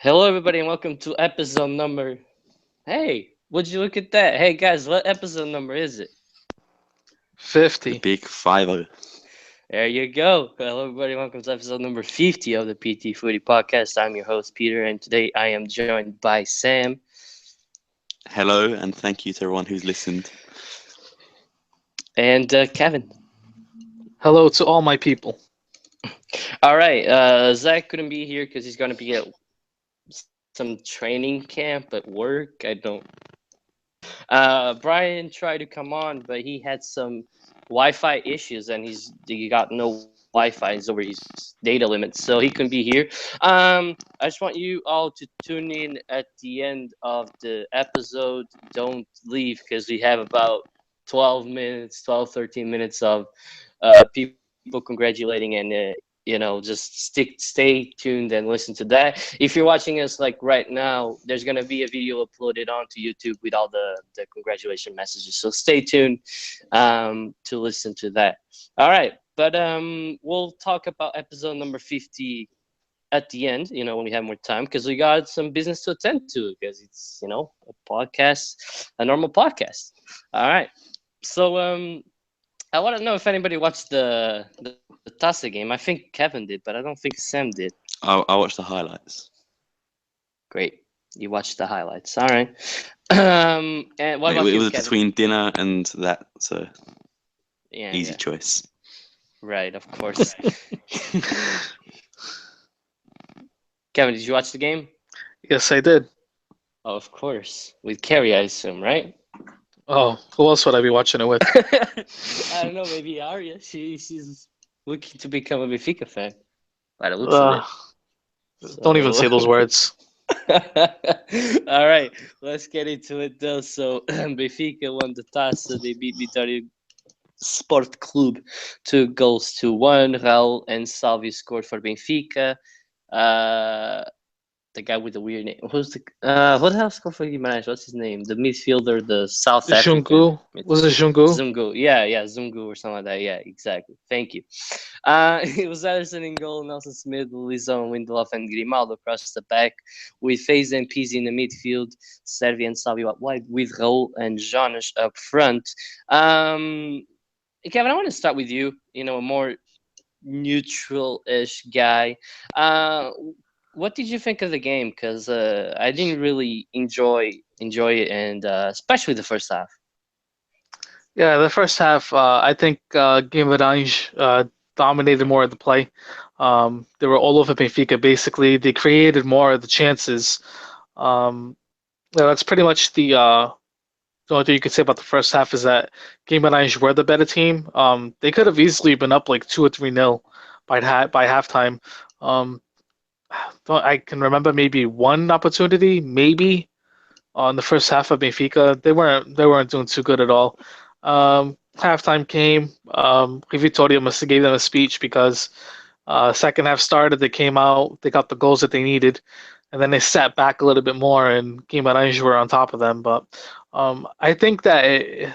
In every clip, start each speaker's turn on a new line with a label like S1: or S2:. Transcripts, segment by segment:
S1: Hello, everybody, and welcome to episode number. Hey, would you look at that? Hey, guys, what episode number is it?
S2: The
S3: 50.
S2: big 5-0.
S1: There you go. Hello, everybody, welcome to episode number 50 of the PT Footy podcast. I'm your host, Peter, and today I am joined by Sam
S2: Hello, and thank you to everyone who's listened.
S1: and Kevin.
S3: Hello to all my people.
S1: All right, Zach couldn't be here because he's going to be at some training camp at work. I don't. Brian tried to come on, but he had some Wi-Fi issues, and he got no Wi-Fi. He's over his data limit, so he couldn't be here. I just want you all to tune in at the end of the episode. Don't leave because we have about 12 minutes, 12, 13 minutes of people congratulating and just stay tuned and listen to that. If you're watching us like right now, there's gonna be a video uploaded onto YouTube with all the congratulation messages, so stay tuned to listen to that. All right, but we'll talk about episode number 50 at the end, when we have more time, because we got some business to attend to, because it's a podcast, a normal podcast. All right, so I want to know if anybody watched the Tasa game. I think Kevin did, but I don't think Sam did.
S2: I watched the highlights.
S1: Great, you watched the highlights. All right. And what
S2: It,
S1: about
S2: it
S1: you,
S2: was
S1: Kevin?
S2: between dinner and that, so
S1: Yeah,
S2: easy
S1: yeah,
S2: choice.
S1: right, of course. Kevin, did you watch the game?
S3: Yes, I did.
S1: Oh, of course, with Carrie, I assume, right?
S3: Oh, who else would I be watching it with?
S1: I don't know. Maybe Arya. She's looking to become a Benfica fan by the looks of it.
S3: Don't even say those
S1: So.
S3: words.
S1: All right, let's get into it though. So Benfica won the Taça. They beat Vitória Sport Club 2-1. Raul and Salvi scored for Benfica. The guy with the weird name. Who's the what the hell scored for Guimarães? What's his name? The midfielder, the South African
S3: Jungu? Was it
S1: midfielder.
S3: Jungu?
S1: Zungu. Yeah, Zungu or something like that. Yeah, exactly. Thank you. It was Ederson in goal, Nelson Smith, Lisson, Lindelof, and Grimaldo across the back, with Faze and Pizzi in the midfield, Servi and Salvi up wide, with Raul and Jonas up front. Kevin, I want to start with you. A more neutral-ish guy. What did you think of the game? Because I didn't really enjoy it, and especially the first half.
S3: Yeah, the first half, I think Guimarães dominated more of the play. They were all over Benfica, basically. They created more of the chances. Um, yeah, that's pretty much the only thing you could say about the first half is that Guimarães were the better team. They could have easily been up like 2 or 3-0 by halftime. Um, I can remember maybe one opportunity, maybe on the first half of Benfica. They weren't doing too good at all. Halftime came. Vitória must have gave them a speech because second half started. They came out. They got the goals that they needed, and then they sat back a little bit more, and Guimarães were on top of them. But I think that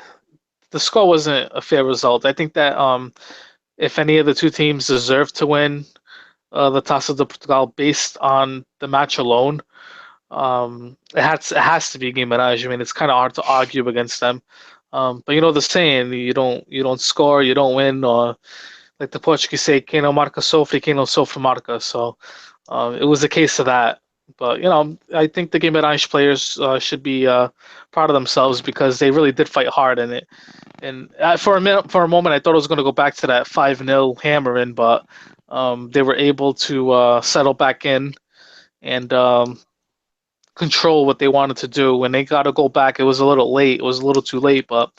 S3: the score wasn't a fair result. I think that if any of the two teams deserved to win the Taça de Portugal based on the match alone, it has to be Guimarães. I mean, it's kind of hard to argue against them. But you know the saying, you don't score, you don't win, or like the Portuguese say, quem não marca sofre, quem não sofre marca. So it was a case of that. But I think the Guimarães players should be proud of themselves because they really did fight hard in it. And for a moment, I thought it was going to go back to that 5-0 hammering, but they were able to settle back in and control what they wanted to do. When they got to go back, it was a little late. It was a little too late, but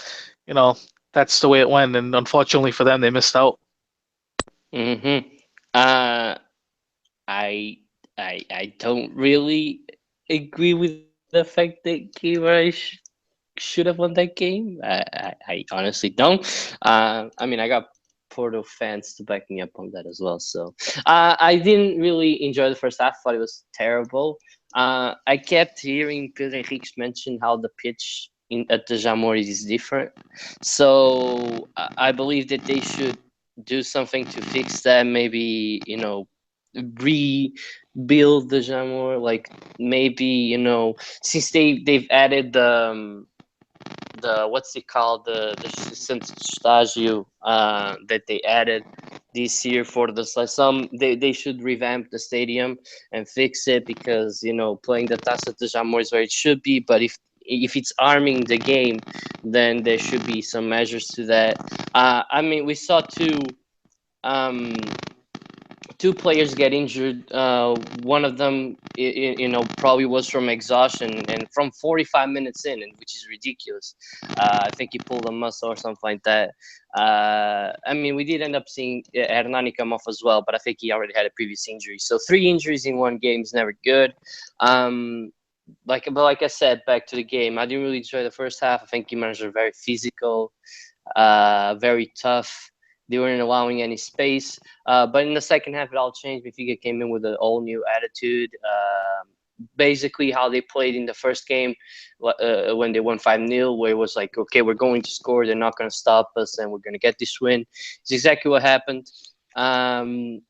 S3: you know that's the way it went. And unfortunately for them, they missed out.
S1: Mm-hmm. I I don't really agree with the fact that Kira should have won that game. I honestly don't. I mean, I got Porto fans to back me up on that as well. So I didn't really enjoy the first half. Thought it was terrible. I kept hearing Pedro Henrique mention how the pitch at the Jamor is different. So I believe that they should do something to fix that. Maybe re build the Jamor. Like maybe since they've added the what's it called, the centro estágio that they added this year for the some they should revamp the stadium and fix it, because playing the Taça de Jamor is where it should be, but if it's arming the game, then there should be some measures to that. I mean, we saw um two players get injured. One of them, probably was from exhaustion and from 45 minutes in, and which is ridiculous. I think he pulled a muscle or something like that. I mean, we did end up seeing Hernani come off as well, but I think he already had a previous injury. So 3 injuries in one game is never good. Like I said, back to the game, I didn't really enjoy the first half. I think Guimarães were very physical, very tough. They weren't allowing any space. But in the second half, it all changed. Benfica came in with an all-new attitude. Basically, how they played in the first game when they won 5-0, where it was like, okay, we're going to score. They're not going to stop us, and we're going to get this win. It's exactly what happened. And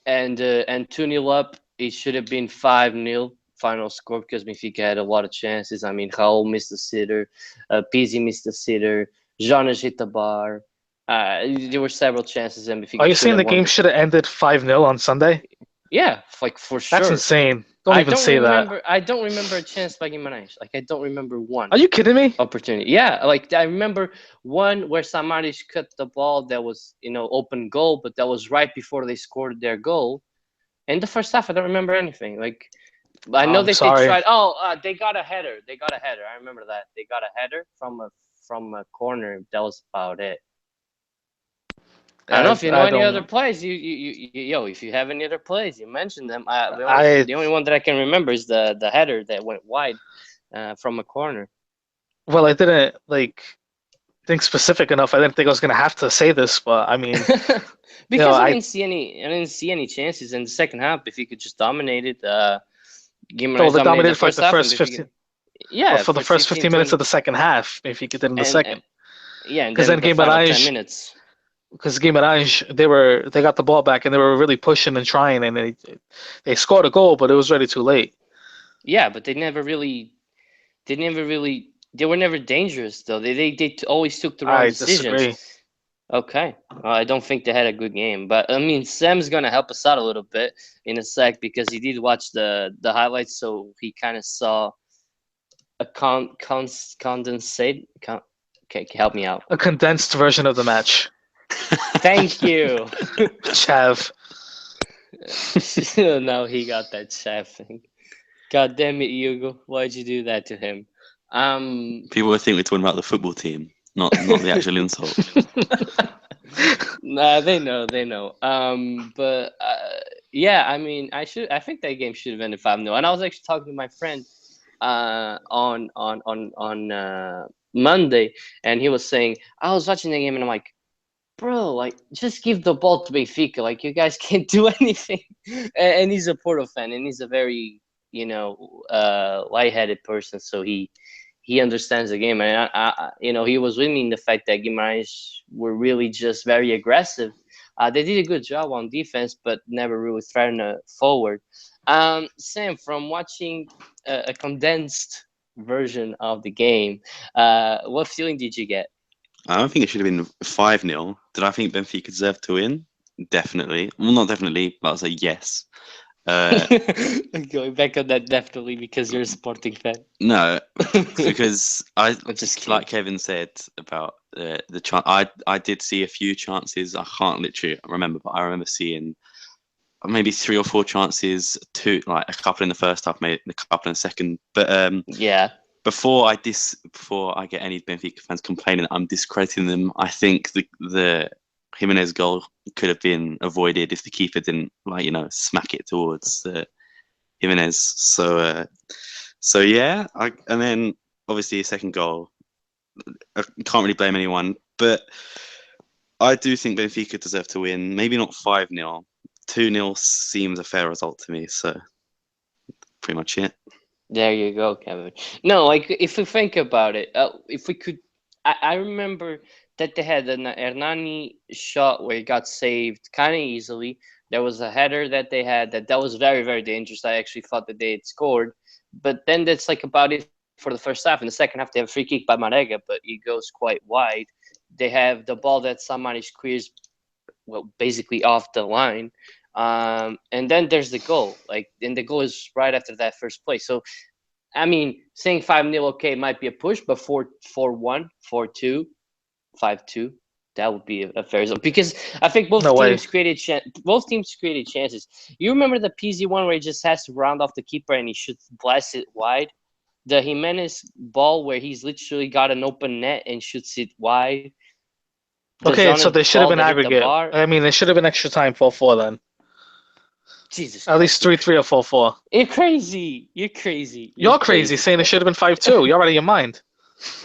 S1: 2-0 up, it should have been 5-0 final score, because Benfica had a lot of chances. I mean, Raul missed the sitter, Pizzi missed the sitter, Jonas hit the bar. There were several chances, and Benfica
S3: Are you
S1: should
S3: saying
S1: have
S3: the
S1: won.
S3: game should have ended 5-0 on Sunday?
S1: Yeah, like for sure.
S3: That's insane. Don't even say that.
S1: I don't remember a chance by Guimarães. Like, I don't remember one
S3: Are you kidding me?
S1: opportunity. Yeah, like I remember one where Samaris cut the ball that was open goal, but that was right before they scored their goal. In the first half, I don't remember anything. Like, I know that
S3: sorry.
S1: they tried. Oh, they got a header. I remember that they got a header from a corner. That was about it. I don't know if you know any other plays. If you have any other plays, you mentioned them. The only one that I can remember is the header that went wide from a corner.
S3: Well, I didn't think specific enough. I didn't think I was gonna have to say this, but I mean,
S1: because I didn't see any chances in the second half. If you could just dominate it, Guimarães
S3: dominated for
S1: the first
S3: 15.
S1: Yeah,
S3: for the first 15 minutes of the second half, if he could in the second.
S1: Yeah, and then the final 10 minutes.
S3: Because Guimarães, they got the ball back and they were really pushing and trying, and they scored a goal, but it was already too late.
S1: Yeah, but they were never dangerous though. They always took the wrong decisions.
S3: Disagree.
S1: Okay, I don't think they had a good game, but I mean, Sam's gonna help us out a little bit in a sec, because he did watch the highlights, so he kind of saw a condensate. Okay, help me out.
S3: A condensed version of the match.
S1: Thank you,
S3: Chav.
S1: No, he got that Chav thing. God damn it, Hugo! Why'd you do that to him?
S2: People would think we're talking about the football team, not the actual insult.
S1: Nah, they know. But yeah, I mean, I think that game should have ended 5-0. And I was actually talking to my friend on Monday, and he was saying, I was watching the game, and I'm like, bro, like, just give the ball to Benfica. Like, you guys can't do anything. And he's a Porto fan, and he's a very lightheaded person, so he understands the game, and he was with me in the fact that Guimarães were really just very aggressive. They did a good job on defense, but never really threatened forward. Sam, from watching a condensed version of the game, what feeling did you get?
S2: I don't think it should have been 5-0. Did I think Benfica deserved to win? Definitely. Well, not definitely, but I'll say yes.
S1: Going back on that, definitely, because you're a Sporting fan.
S2: No, because just like Kevin said about the chance. I did see a few chances. I can't literally remember, but I remember seeing maybe 3 or 4 chances. Like a couple in the first half, maybe a couple in the second. But
S1: yeah.
S2: Before I get any Benfica fans complaining that I'm discrediting them, I think the Jimenez goal could have been avoided if the keeper didn't smack it towards Jimenez. So yeah, and then obviously a second goal. I can't really blame anyone, but I do think Benfica deserve to win. Maybe not 5-0. 2-0 seems a fair result to me. So pretty much it.
S1: There you go, Kevin. No, like, if we think about it, if we could, I remember that they had an Hernani shot where he got saved kind of easily. There was a header that they had that was very, very dangerous. I actually thought that they had scored. But then that's like about it for the first half. In the second half, they have a free kick by Marega, but it goes quite wide. They have the ball that Samani clears, well, basically off the line. And then there's the goal. And the goal is right after that first play. So, I mean, saying 5-0, okay, might be a push, but 4-1, 4-2, 5-2, that would be a fair result. Because I think both teams created chances. You remember the PZ one where he just has to round off the keeper and he should blast it wide? The Jimenez ball where he's literally got an open net and shoots it wide.
S3: Okay, so they should have been aggregate. I mean, they should have been extra time 4-4 then.
S1: Jesus.
S3: At least 3-3 or 4-4.
S1: You're crazy. You're crazy.
S3: You're crazy saying it should have been 5-2. You're out of your mind.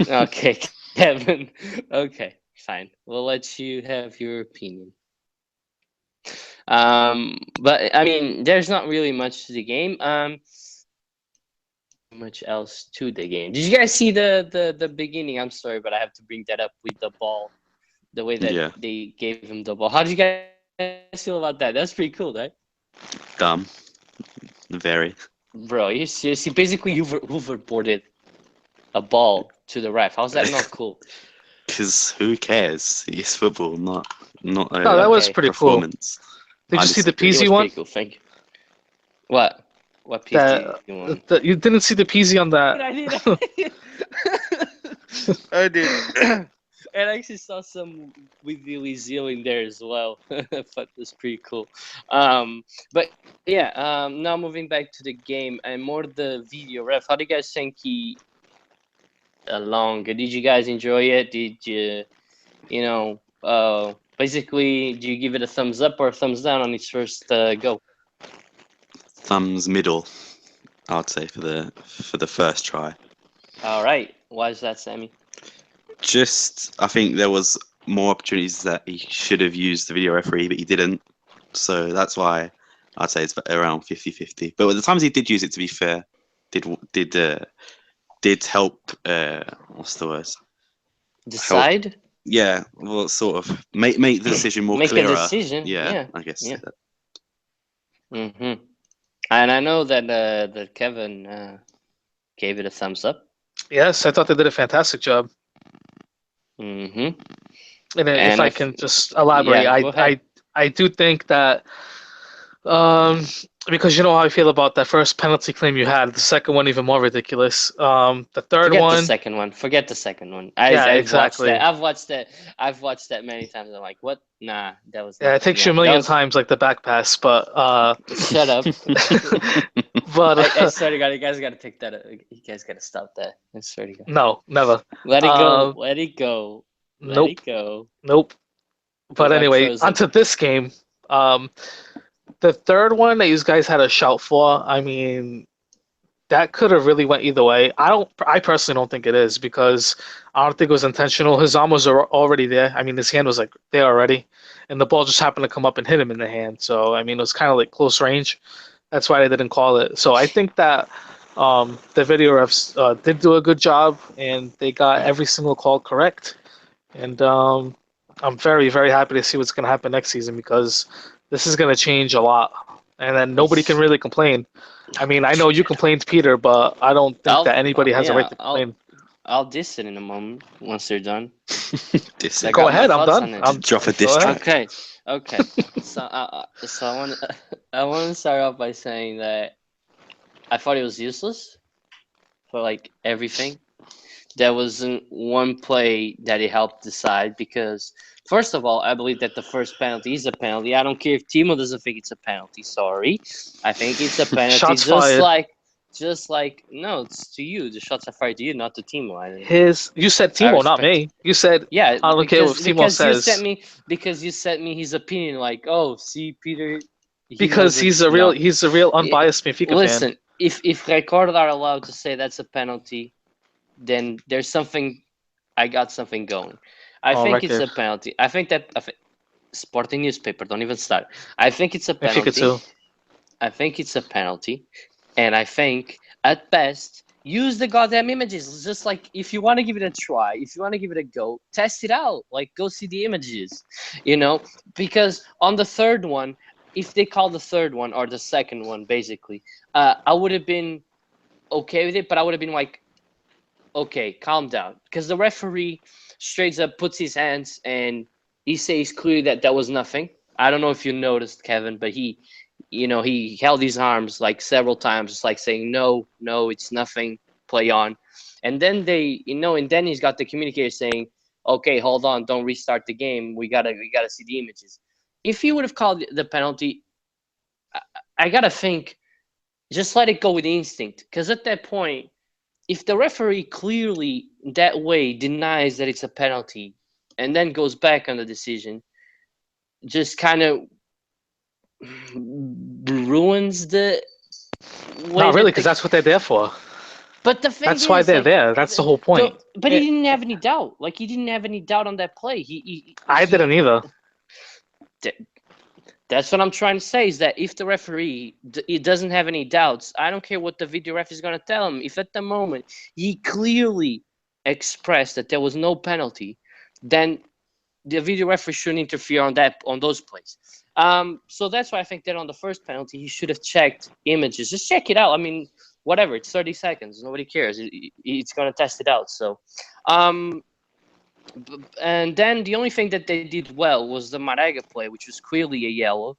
S1: Okay, Kevin. Okay, fine. We'll let you have your opinion. But I mean, there's not really much to the game. Much else to the game. Did you guys see the beginning? I'm sorry, but I have to bring that up with the ball. The way that they gave him the ball. How did you guys feel about that? That's pretty cool, right?
S2: Dumb. Very.
S1: Bro, you seriously basically hoverboarded a ball to the ref. How's that not cool?
S2: Because who cares? It's football, not
S3: no, that was pretty
S2: performance.
S3: Cool. Did you see the PZ one?
S1: Pretty cool. Thank you. What PZ one?
S3: You didn't see the PZ on that?
S1: I did. I did. And I actually saw some with the Lizio in there as well. But that's pretty cool. But yeah, now moving back to the game and more the video ref. How do you guys think he along? Did you guys enjoy it? Did you, basically, do you give it a thumbs up or a thumbs down on its first go?
S2: Thumbs middle, I'd say for the first try.
S1: All right. Why is that, Sammy?
S2: I think there was more opportunities that he should have used the video referee, but he didn't. So that's why I'd say it's around 50-50. But at the times he did use it, to be fair, did help. What's the word?
S1: Decide.
S2: Help, yeah, well, sort of make the decision more clearer.
S1: Make a decision. Yeah,
S2: I guess.
S1: Yeah. Mhm. And I know that Kevin gave it a thumbs up.
S3: Yes, I thought they did a fantastic job.
S1: Mm-hmm.
S3: And if I can just elaborate, I do think that because you know how I feel about that first penalty claim you had, the second one even more ridiculous. The third one.
S1: Forget the second one.
S3: Exactly.
S1: I've watched that many times. I'm like, what? Nah, that was.
S3: Yeah, it takes you a million times, like the back pass, but.
S1: Shut up.
S3: But
S1: I swear to God, you guys got to take that. You guys got to stop that. I swear to God.
S3: No, never.
S1: Let it go. Let it go.
S3: Nope.
S1: Let it go.
S3: Nope. But anyway, onto this game. The third one that you guys had a shout for, I mean, that could have really went either way. I personally don't think it is because I don't think it was intentional. His arm was already there. I mean, his hand was like there already, and the ball just happened to come up and hit him in the hand. So I mean, it was kind of like close range. That's why they didn't call it. So I think that the video refs did do a good job, and they got every single call correct. And I'm very, very happy to see what's going to happen next season because this is going to change a lot. And then nobody can really complain. I mean, I know you complained, Peter, but I don't think that anybody has a right to complain.
S1: I'll diss it in a moment once they're done.
S3: Go ahead, I'm done.
S2: I'll drop a diss track.
S1: Okay. So I want to start off by saying that I thought it was useless for like everything. There wasn't one play that it helped decide because, first of all, I believe that the first penalty is a penalty. I don't care if Timo doesn't think it's a penalty. Sorry, I think it's a penalty.
S3: Shots fired.
S1: Just like no, it's to you. The shots are fired to you, not to Timo.
S3: You said Timo, not me. You said
S1: yeah.
S3: I don't care what Timo says.
S1: Because you sent me his opinion. Like, oh, see, Peter.
S3: Because he's a real unbiased Benfica fan.
S1: Listen, if record are allowed to say that's a penalty, then there's something. I got something going. I think it's a penalty. I think that Sporting newspaper. Don't even start. I think it's a penalty. I think it's a penalty, and I think at best use the goddamn images. It's just like, if you want to give it a try, if you want to give it a go, test it out. Like, go see the images, because on the third one, if they call the third one or the second one, basically, I would have been okay with it, but I would have been like, okay, calm down, because the referee straight up puts his hands and he says clearly that that was nothing. I don't know if you noticed, Kevin, but he held his arms like several times, just like saying, no, no, it's nothing, play on. And then and then he's got the communicator saying, okay, hold on, don't restart the game. We gotta see the images. If he would have called the penalty, I gotta think, just let it go with instinct, because at that point, if the referee clearly that way denies that it's a penalty and then goes back on the decision, just kind of ruins the way.
S3: Not really, because that's what they're there for.
S1: But the thing
S3: That's why they're there. That's the whole point.
S1: But he didn't have any doubt. Like, he didn't have any doubt on that play.
S3: I didn't either.
S1: That's what I'm trying to say, is that if the referee he doesn't have any doubts, I don't care what the video ref is going to tell him. If at the moment he clearly expressed that there was no penalty, then the video referee shouldn't interfere on those plays. So that's why I think that on the first penalty, he should have checked images. Just check it out. I mean, whatever. It's 30 seconds. Nobody cares. It's going to test it out. So, and then the only thing that they did well was the Marega play, which was clearly a yellow.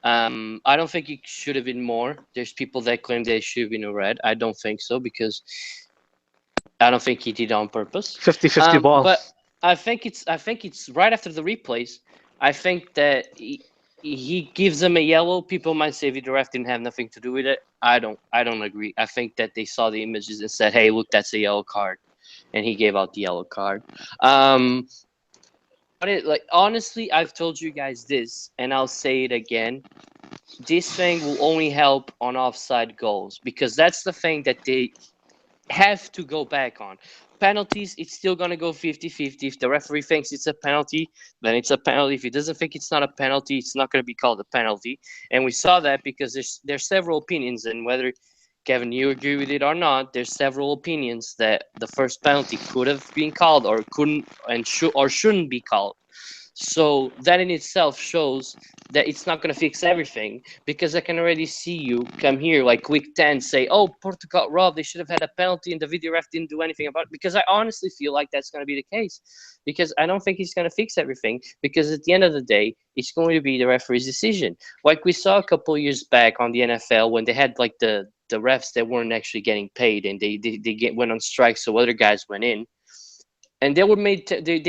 S1: I don't think it should have been more. There's people that claim that it should have been a red. I don't think so, because I don't think he did it on purpose.
S3: 50-50 ball.
S1: But I think it's right after the replays. I think that he gives them a yellow. People might say the ref didn't have nothing to do with it. I don't agree. I think that they saw the images and said, "Hey, look, that's a yellow card," and he gave out the yellow card. But honestly, I've told you guys this, and I'll say it again. This thing will only help on offside goals, because that's the thing that they have to go back on. Penalties, it's still going to go 50-50. If the referee thinks it's a penalty, then it's a penalty. If he doesn't think it's not a penalty, it's not going to be called a penalty. And we saw that because there's several opinions, and whether, Kevin, you agree with it or not, there's several opinions that the first penalty could have been called or couldn't and shouldn't be called. So that in itself shows that it's not going to fix everything, because I can already see you come here like week 10 say, oh, Portugal got robbed, they should have had a penalty and the video ref didn't do anything about it, because I honestly feel like that's going to be the case, because I don't think he's going to fix everything, because at the end of the day, it's going to be the referee's decision. Like we saw a couple of years back on the NFL when they had like the refs that weren't actually getting paid, and they went on strike, so other guys went in. And they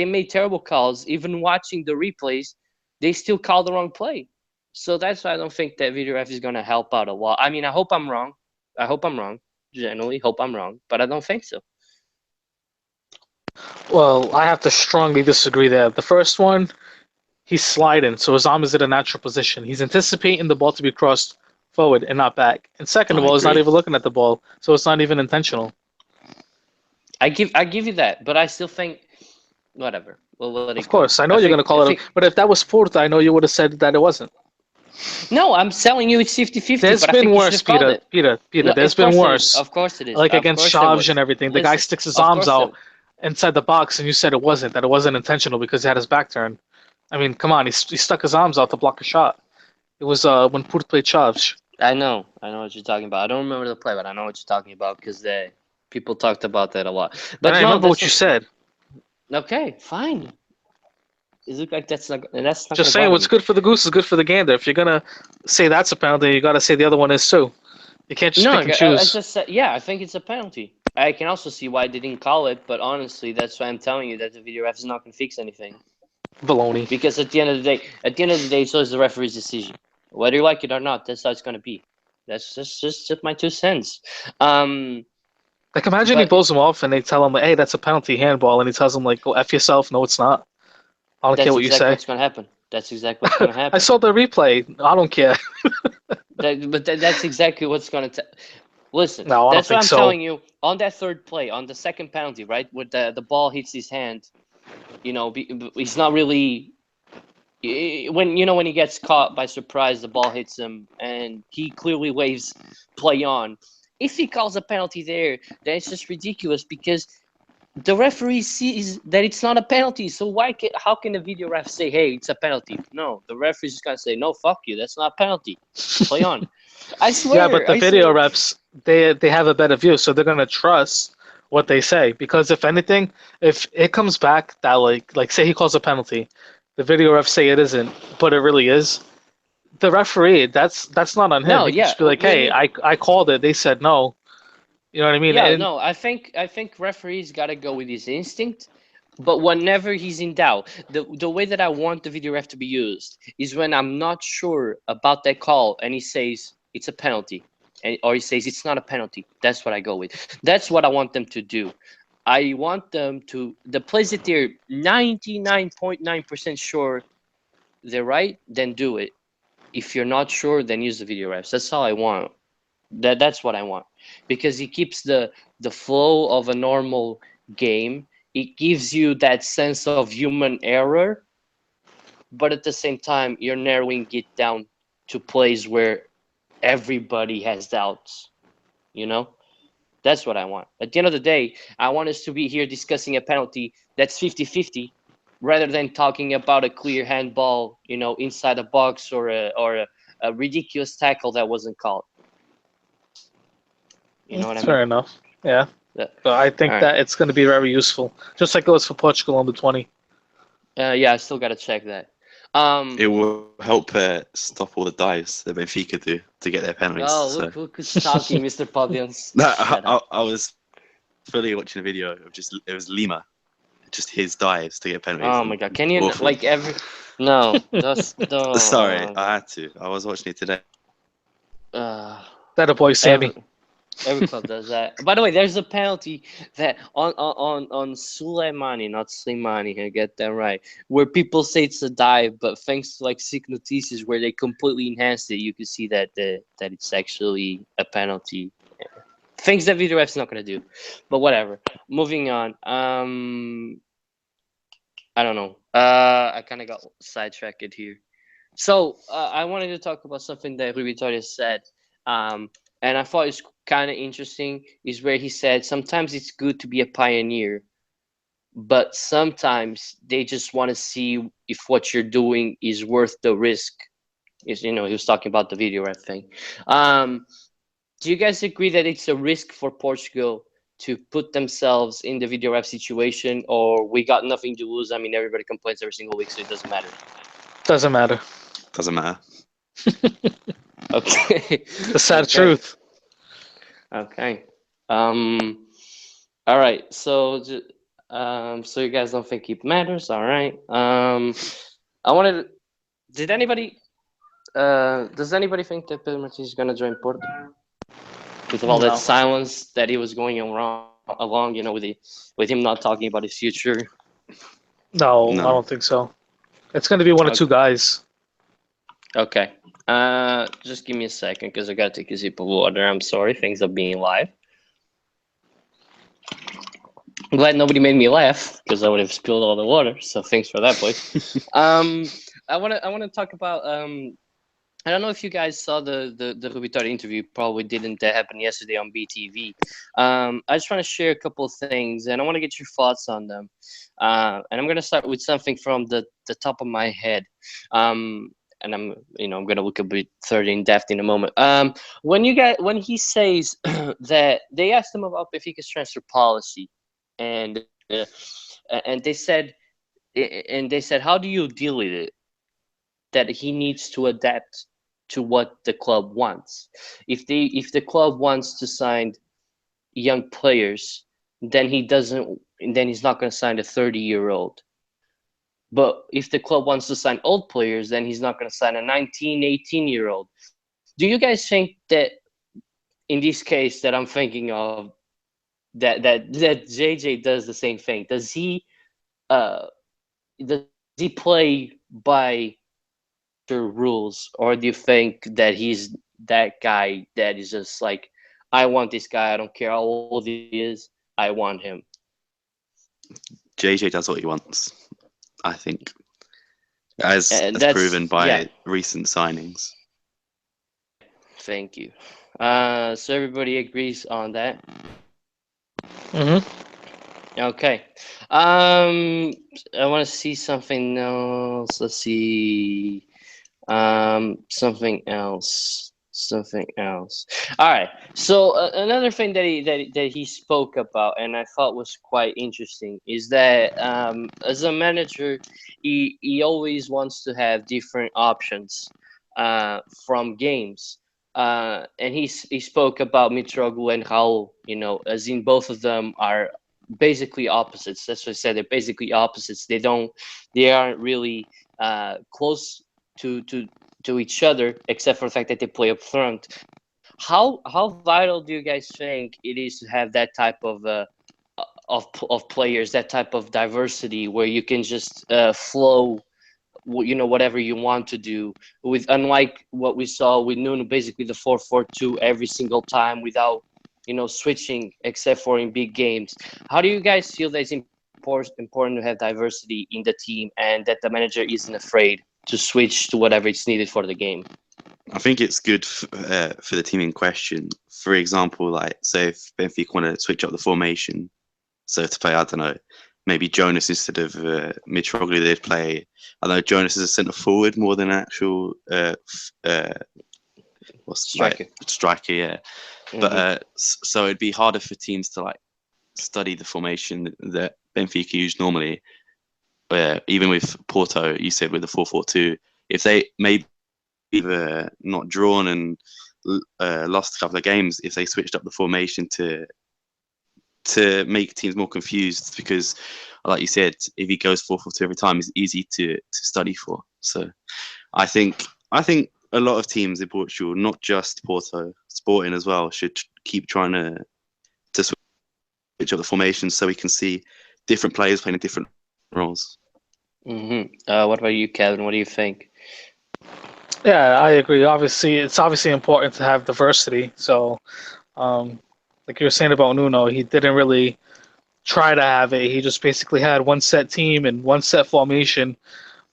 S1: made terrible calls. Even watching the replays, they still called the wrong play. So that's why I don't think that video ref is going to help out a lot. I mean, I hope I'm wrong. Generally, hope I'm wrong. But I don't think so.
S3: Well, I have to strongly disagree there. The first one, he's sliding, so his arm is in a natural position. He's anticipating the ball to be crossed forward and not back. And second of all, he's not even looking at the ball, so it's not even intentional.
S1: I give you that, but I still think, whatever. We'll let it
S3: Of course, I know you're going to call it, but if that was Porto, I know you would have said that it wasn't.
S1: No, I'm telling you it's 50-50.
S3: There's been worse, Peter. No, there's been worse.
S1: Of course it is.
S3: Like against Chaves and everything. The guy sticks his arms out inside the box, and you said it wasn't intentional because he had his back turned. I mean, come on, he stuck his arms out to block a shot. It was when Porto played Chaves.
S1: I know what you're talking about. I don't remember the play, but I know what you're talking about because people talked about that a lot. But
S3: I remember what you said.
S1: Okay, fine. It looks like that's not.
S3: Just saying, what's good for the goose is good for the gander. If you're gonna say that's a penalty, you gotta say the other one is too. You can't just pick and choose.
S1: I just said, yeah, I think it's a penalty. I can also see why they didn't call it, but honestly, that's why I'm telling you that the video ref is not gonna fix anything.
S3: Baloney.
S1: Because at the end of the day, so is the referee's decision. Whether you like it or not, that's how it's gonna be. That's just my 2 cents.
S3: Like, imagine he blows him off and they tell him, hey, that's a penalty handball, and he tells him, like, go F yourself. No, it's not. I don't care what you say.
S1: That's exactly what's going to happen. That's exactly what's going to happen.
S3: I saw the replay. I don't care.
S1: That's exactly what's going to... Listen,
S3: no,
S1: that's what I'm telling you. On that third play, on the second penalty, right, where the ball hits his hand, he's not really... When he gets caught by surprise, the ball hits him, and he clearly waves play on. if he calls a penalty there, then it's just ridiculous because the referee sees that it's not a penalty. So how can the video ref say, hey, it's a penalty? No, the referee's just going to say, no, fuck you. That's not a penalty. Play on. I swear.
S3: Yeah, but the video reps, they have a better view, so they're gonna trust what they say. Because if anything, if it comes back that like say he calls a penalty, the video refs say it isn't, but it really is. The referee, that's not on him.
S1: No,
S3: He can
S1: yeah.
S3: just be like, hey, I called it. They said no. You know what I mean?
S1: Yeah,
S3: And
S1: no, I think referees got to go with his instinct. But whenever he's in doubt, the way that I want the video ref to be used is when I'm not sure about that call and he says it's a penalty, or he says it's not a penalty. That's what I go with. That's what I want them to do. I want them to, the plays that they're 99.9% sure they're right, then do it. If you're not sure, then use the video refs. That's all I want. That's what I want, because it keeps the flow of a normal game. It gives you that sense of human error, but at the same time, you're narrowing it down to plays where everybody has doubts. You know, that's what I want. At the end of the day, I want us to be here discussing a penalty that's 50-50, rather than talking about a clear handball, you know, inside a box, or a ridiculous tackle that wasn't called. You know what I mean?
S3: fair enough. Yeah.
S1: Yeah.
S3: So I think
S1: All right.
S3: that it's going to be very useful, just like it was for Portugal on the 20.
S1: Yeah, I still gotta check that.
S2: It will help stop all the dives that Benfica do to get their penalties.
S1: Oh,
S2: So.
S1: look who's talking, Mr. Podiums.
S2: No, I was fully watching a video of it was Lima, just his dives to get penalties.
S1: Oh my god, can you
S2: Awful.
S1: like every? No, just
S2: Sorry, I had to. I was watching it today.
S3: That a boy, Sammy.
S1: Every club does that. By the way, there's a penalty that on Suleimani, not Slimani, I get that right, where people say it's a dive, but thanks to like Sick Notices where they completely enhanced it, you can see that that it's actually a penalty. Things that video ref's not gonna do, but whatever. Moving on. I don't know. I kind of got sidetracked here. So I wanted to talk about something that Rui Vitória said. And I thought it's kind of interesting, is where he said sometimes it's good to be a pioneer, but sometimes they just want to see if what you're doing is worth the risk. Is, you know, he was talking about the video ref thing. Do you guys agree that it's a risk for Portugal to put themselves in the video ref situation, or we got nothing to lose? I mean, everybody complains every single week, so it doesn't matter.
S3: Doesn't matter.
S2: Doesn't matter.
S1: Okay.
S3: The sad truth.
S1: Okay. All right. So, so you guys don't think it matters? All right. I wanted. Did anybody? Does anybody think that Pedro Martins is gonna join Porto? With all that silence that he was going along, you know, with him not talking about his future.
S3: No, I don't think so. It's going to be one of two guys.
S1: Okay. Just give me a second because I gotta take a sip of water. I'm sorry, things are being live. I'm glad nobody made me laugh because I would have spilled all the water. So thanks for that, boys. I wanna talk about I don't know if you guys saw the Rui Vitória interview. Probably didn't. That happened yesterday on BTV. I just want to share a couple of things, and I want to get your thoughts on them. And I'm gonna start with something from the top of my head. And I'm gonna look a bit further in depth in a moment. When he says that they asked him about Benfica's transfer policy, and they said, how do you deal with it? That he needs to adapt to what the club wants. If the club wants to sign young players, then he's not going to sign a 30-year-old. But if the club wants to sign old players, then he's not going to sign a 19, 18-year-old. Do you guys think that in this case that I'm thinking of, that JJ does the same thing? Does he play by rules, or do you think that he's that guy that is just like, I want this guy, I don't care how old he is, I want him?
S2: JJ does what he wants, I think, as proven by recent signings.
S1: Thank you. So everybody agrees on that.
S3: Hmm.
S1: Okay. I want to see something else. Let's see. Something else. Something else. All right. So another thing that he spoke about, and I thought was quite interesting, is that as a manager, he always wants to have different options from games. And he spoke about Mitroglou and Raul, as in both of them are basically opposites. That's what I said. They're basically opposites. They aren't really close to to each other, except for the fact that they play up front. How vital do you guys think it is to have that type of players, that type of diversity, where you can just flow, whatever you want to do, with unlike what we saw with Nuno, basically the 4-4-2 every single time without switching, except for in big games. How do you guys feel that it's important to have diversity in the team and that the manager isn't afraid to switch to whatever it's needed for the game?
S2: I think it's good for the team in question. For example, like say if Benfica want to switch up the formation, so to play, I don't know, maybe Jonas instead of Mitroglou, they'd play. I don't know, Jonas is a centre forward more than an actual
S1: Striker.
S2: striker, yeah.
S1: Mhm.
S2: But so it'd be harder for teams to like study the formation that Benfica use normally. Even with Porto, you said with the 4-4-2, if they maybe not drawn and lost a couple of games, if they switched up the formation to make teams more confused, because like you said, if he goes 4-4-2 every time, it's easy to study for. So I think a lot of teams in Portugal, not just Porto, Sporting as well, should keep trying to switch up the formations so we can see different players playing in different roles.
S1: What about you, Kevin? What do you think?
S3: Yeah, I agree. Obviously, it's obviously important to have diversity. So, um, like you were saying about Nuno, he didn't really try to have it. He just basically had one set team and one set formation,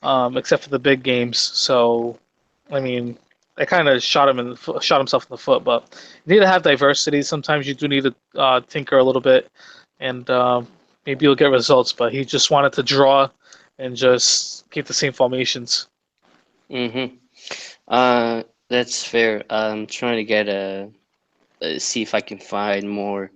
S3: except for the big games. So, I mean, it kind of shot himself in the foot. But you need to have diversity. Sometimes you do need to tinker a little bit, and maybe you'll get results. But he just wanted to draw and just keep the same formations.
S1: Mm-hmm. That's fair. I'm trying to get see if I can find more,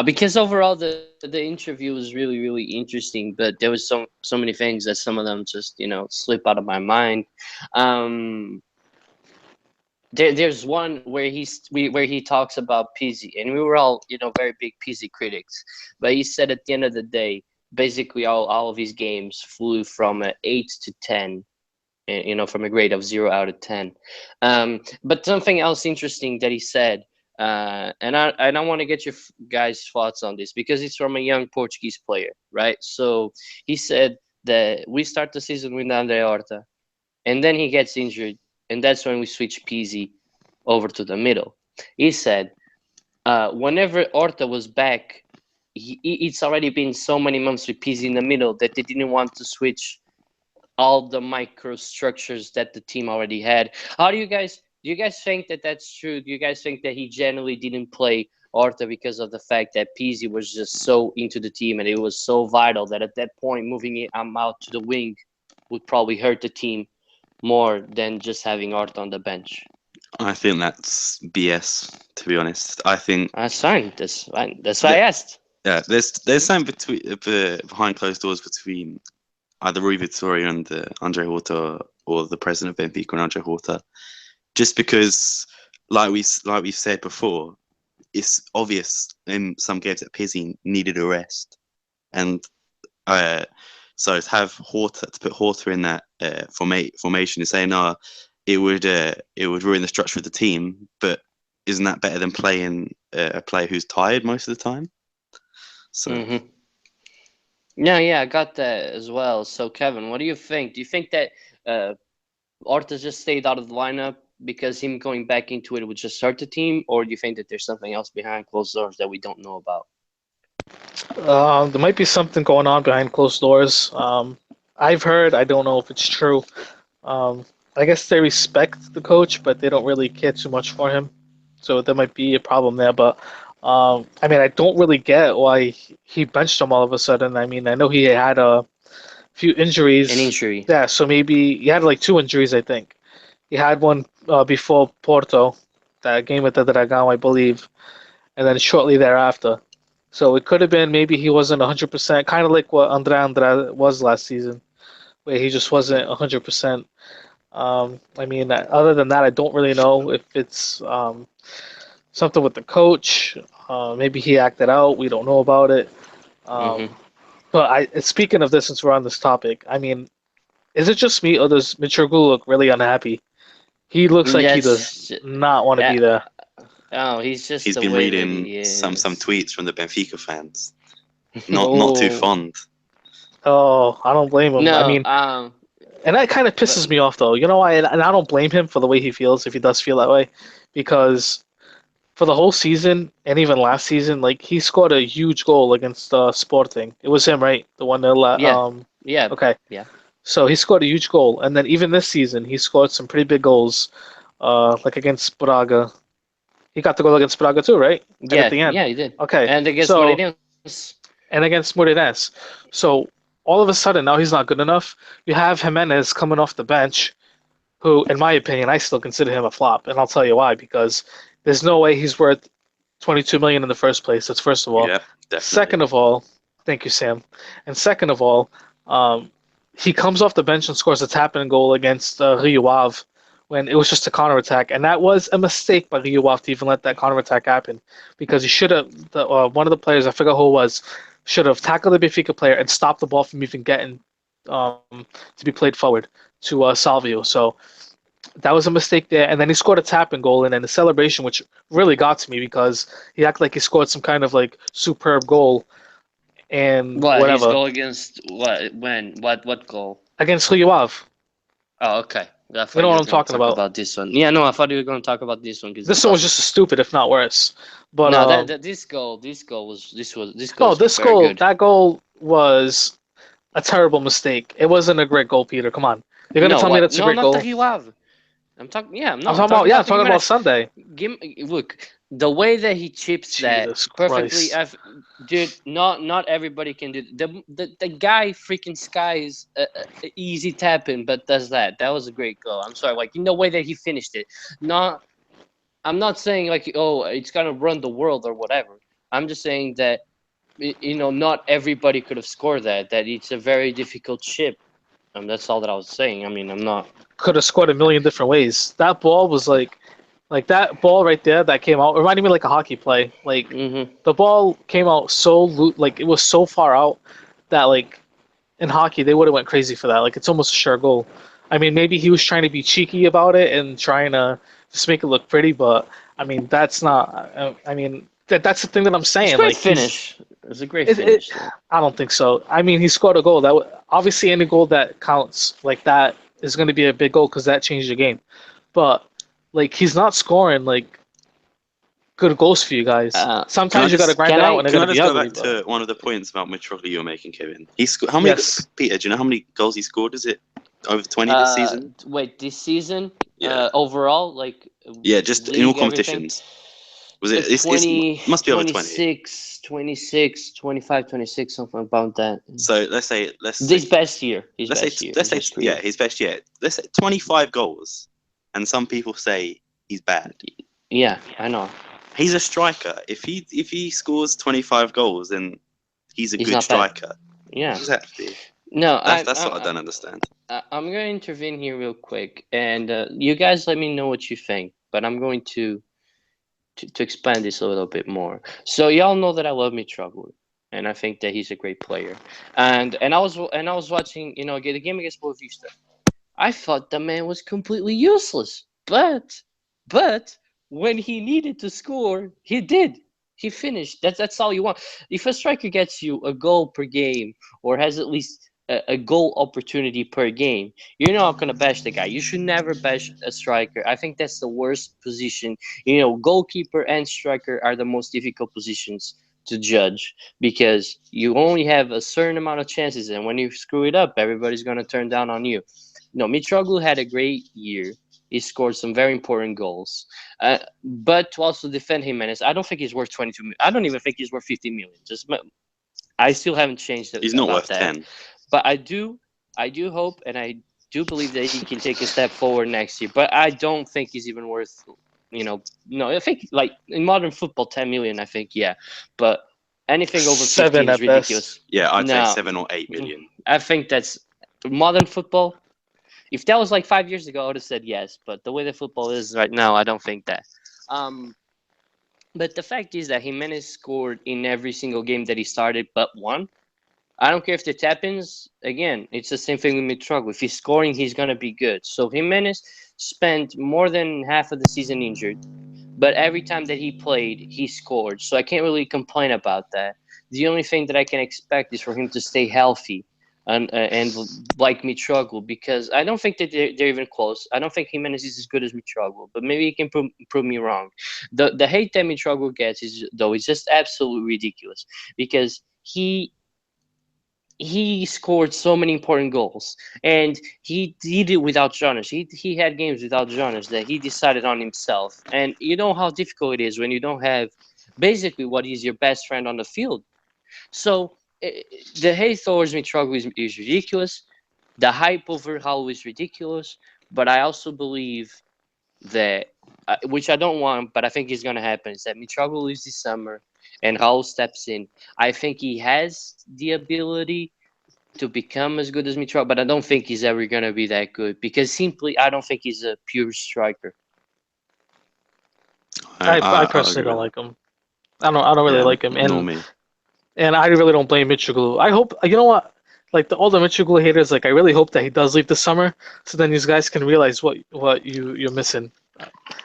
S1: because overall the interview was really interesting, but there was so many things that some of them just slip out of my mind. Um, there's one where he talks about Pizzi, and we were all very big Pizzi critics, but he said at the end of the day, basically all of his games flew from a 8 to 10, from a grade of 0 out of 10. But something else interesting that he said, and I want to get your guys' thoughts on this because it's from a young Portuguese player, right? So he said that we start the season with Andre Horta, and then he gets injured, and that's when we switch Pizzi over to the middle. He said, whenever Horta was back, it's already been so many months with Pizzi in the middle that they didn't want to switch all the microstructures that the team already had. Do you guys think that that's true? Do you guys think that he generally didn't play Horta because of the fact that Pizzi was just so into the team and it was so vital that at that point moving it out to the wing would probably hurt the team more than just having Horta on the bench?
S2: I think that's BS, to be honest. I think
S1: That's fine. That's fine. That's why I asked.
S2: there's something behind closed doors between either Rui Vitória and Andre Horta, or the president of Benfica and Andre Horta. Just because, like we've said before, it's obvious in some games that Pizzi needed a rest, and so to put Horta in that formation and saying, "No, it would ruin the structure of the team," but isn't that better than playing a player who's tired most of the time? So.
S1: Mm-hmm. Yeah, I got that as well. So, Kevin, what do you think? Do you think that Horta just stayed out of the lineup because him going back into it would just hurt the team, or do you think that there's something else behind closed doors that we don't know about?
S3: There might be something going on behind closed doors. I've heard, I don't know if it's true. Um, I guess they respect the coach, but they don't really care too much for him. so there might be a problem there. But I mean, I don't really get why he benched him all of a sudden. I mean, I know he had a few
S1: An
S3: injuries.
S1: injury.
S3: Yeah, so maybe he had like two injuries, I think. He had one before Porto, that game with the Dragão, I believe, and then shortly thereafter. So it could have been maybe he wasn't 100%, kind of like what Andre was last season, where he just wasn't 100%. I mean, other than that, I don't really know if it's something with the coach. Maybe he acted out. We don't know about it.
S1: Hmm.
S3: Um, but speaking of this, since we're on this topic, I mean, is it just me or does Mitroglou look really unhappy? He looks like he does
S1: That's
S3: not want to
S1: uh,
S3: be there.
S1: oh, he's just
S2: He's
S1: the
S2: been
S1: way that
S2: reading
S1: he
S2: some
S1: is.
S2: tweets from the Benfica fans. Not too
S3: Oh,
S2: fond.
S3: oh, I don't blame him. I
S1: No,
S3: mean, and that kind of
S1: but
S3: pisses me off, though. You know why? And I don't blame him for the way he feels if he does feel that way, because for the whole season and even last season, like he scored a huge goal against Sporting. It was him, right? The one that
S1: yeah, yeah,
S3: okay.
S1: yeah,
S3: So he scored a huge goal, and then even this season, he scored some pretty big goals, like against Braga. He got the goal against Braga too, right? Right at
S1: yeah,
S3: the end.
S1: yeah, he did.
S3: Okay,
S1: And against
S3: so
S1: Moreirense,
S3: and against Moreirense. So all of a sudden now he's not good enough. You have Jimenez coming off the bench, who, in my opinion, I still consider him a flop, and I'll tell you why. Because there's no way he's worth 22 million in the first place. That's first of all.
S2: Yeah, definitely.
S3: Second of all, thank you, Sam. And second of all, um, he comes off the bench and scores a tap in goal against Rio Ave when it was just a counter attack, and that was a mistake by Rio Ave to even let that counter attack happen because he should have. One of the players, I forgot who it was, should have tackled the Benfica player and stopped the ball from even getting to be played forward to Salvio. So that was a mistake there. And then he scored a tap and goal, and then the celebration, which really got to me because he acted like he scored some kind of like superb goal and
S1: what his
S3: whatever
S1: goal against what when what goal?
S3: against Rio Ave.
S1: Oh, okay. I
S3: You
S1: thought
S3: know
S1: you
S3: what
S1: were
S3: I'm
S1: gonna
S3: talking
S1: talk
S3: about.
S1: about this one. Yeah, no, I thought you were gonna talk about this one because
S3: This
S1: it
S3: one was
S1: wasn't.
S3: just as stupid, if not worse. But
S1: No, this goal
S3: no,
S1: was
S3: this
S1: very
S3: goal,
S1: good.
S3: that goal was a terrible mistake. It wasn't a great goal, Peter. Come on, you're gonna
S1: No,
S3: tell me
S1: what?
S3: that's a
S1: No,
S3: great
S1: not the
S3: goal?
S1: Rio Ave. I'm talking. Yeah,
S3: I'm
S1: no, I'm
S3: talking
S1: talking
S3: about, yeah, I'm
S1: about the
S3: talking about
S1: Gimenez.
S3: Sunday.
S1: Give look the way that he chips that
S3: Jesus
S1: perfectly.
S3: Christ.
S1: Dude, not everybody can do the guy freaking skies easy tapping, but does that. That was a great goal. I'm sorry, like the way that he finished it. Not I'm not saying like oh it's gonna run the world or whatever. I'm just saying that not everybody could have scored that. That it's a very difficult chip. That's all that I was saying. I mean, I'm not.
S3: Could have scored a million different ways. That ball was like that ball right there that came out reminded me like a hockey play. Like
S1: Hmm.
S3: the ball came out so like it was so far out that like in hockey they would have went crazy for that. Like it's almost a sure goal. I mean, maybe he was trying to be cheeky about it and trying to just make it look pretty, but I mean that's not. I mean that's the thing that I'm
S1: It's a
S3: saying.
S1: great
S3: Like he's
S1: finish. It's a great
S3: it, it.
S1: finish, though.
S3: I don't think so. I mean, he scored a goal. Obviously any goal that counts like that is going to be a big goal because that changed the game. But like he's not scoring like good goals for you guys.
S1: Uh,
S2: Can I
S3: Sometimes you got to
S2: just
S3: grind
S1: can
S3: it out
S1: I?
S3: and they're
S2: can
S3: going
S2: I
S3: to be
S2: just go
S3: ugly.
S2: back
S3: But
S2: to one of the points about Mitroglou you're making, Kevin? He how many
S3: yes,
S2: Peter? Do you know how many goals he scored? Is it over 20 this season?
S1: Wait, this season,
S2: Yeah,
S1: overall, like
S2: yeah. Just in all
S1: league, everything,
S2: competitions. Was it? It's
S1: 20,
S2: must be over 20.
S1: 26, 26, 25, 26, something about that.
S2: So
S1: This past year, his
S2: let's say
S1: best year,
S2: let's say
S1: his
S2: yeah,
S1: career.
S2: his best year. Let's say 25 goals, and some people say he's bad.
S1: Yeah, I know.
S2: He's a striker. If he scores 25 goals, then he's a
S1: He's
S2: good
S1: not bad.
S2: striker.
S1: Yeah.
S2: Exactly.
S1: No,
S2: That's what I don't understand.
S1: I'm going to intervene here real quick, and you guys let me know what you think. But I'm going to expand this a little bit more. So y'all know that I love Mitroglou, and I think that he's a great player. And I was watching, the game against Boavista. I thought the man was completely useless, but when he needed to score, he did. He finished. That's all you want. If a striker gets you a goal per game or has at least a goal opportunity per game, you're not gonna bash the guy. You should never bash a striker. I think that's the worst position. Goalkeeper and striker are the most difficult positions to judge because you only have a certain amount of chances, and when you screw it up, everybody's gonna turn down on you. No, Mitroglou had a great year. He scored some very important goals. But to also defend Jimenez, I don't think he's worth 22 million. I don't even think he's worth 50 million. I still haven't changed
S2: He's not
S1: about
S2: worth
S1: that.
S2: 10.
S1: But I do hope and I do believe that he can take a step forward next year. But I don't think he's even worth, no, I think like in modern football, 10 million, I think, yeah. But anything over
S3: 7
S1: 15 is
S3: at best.
S1: ridiculous.
S2: Yeah, I'd say
S1: No.
S2: 7 or 8 million.
S1: I think that's modern football. If that was like 5 years ago, I would have said yes. But the way that football is right now, I don't think that. But the fact is that Jimenez scored in every single game that he started but one. I don't care if it happens. Again, it's the same thing with Mitroglou. If he's scoring, he's going to be good. So Jimenez spent more than half of the season injured, but every time that he played, he scored. So I can't really complain about that. The only thing that I can expect is for him to stay healthy and like Mitroglou, because I don't think that they're even close. I don't think Jimenez is as good as Mitroglou, but maybe he can prove me wrong. The hate that Mitroglou gets is just absolutely ridiculous because he scored so many important goals, and he did it without Jonas. He had games without Jonas that he decided on himself, and you know how difficult it is when you don't have basically what is your best friend on the field. So the hate towards Mitroglou is ridiculous. The hype over Hull is ridiculous, but I also believe that, which I don't want, but I think is going to happen, is that Mitroglou leaves this summer and Raul steps in. I think he has the ability to become as good as Mitroglou, but I don't think he's ever going to be that good because simply I don't think he's a pure striker.
S3: I personally don't like him. I don't really like him,
S2: nor me.
S3: and I really don't blame Mitroglou. I hope, you know what, like all the Mitroglou haters, like I really hope that he does leave this summer, so then these guys can realize what you're missing.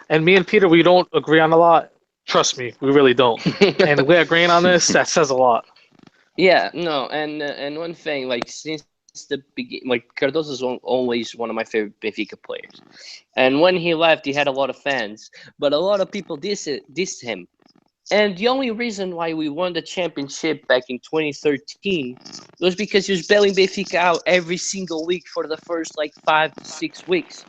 S3: And me and Peter, we don't agree on a lot. Trust me, we really don't. And we're agreeing on this. That says a lot.
S1: Yeah, no, and one thing, like since the beginning, like Cardoso's always one of my favorite Benfica players, and when he left, he had a lot of fans, but a lot of people dissed him. And the only reason why we won the championship back in 2013 was because he was bailing Benfica out every single week for the first like 5 to 6 weeks.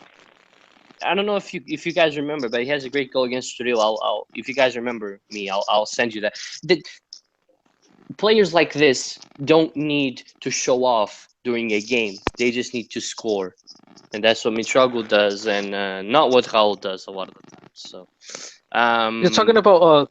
S1: I don't know if you guys remember, but he has a great goal against Estoril. I'll if you guys remember me, I'll send you that. Players like this don't need to show off during a game. They just need to score, and that's what Mitroglou does, and not what Raul does a lot of the time. So,
S3: You're talking about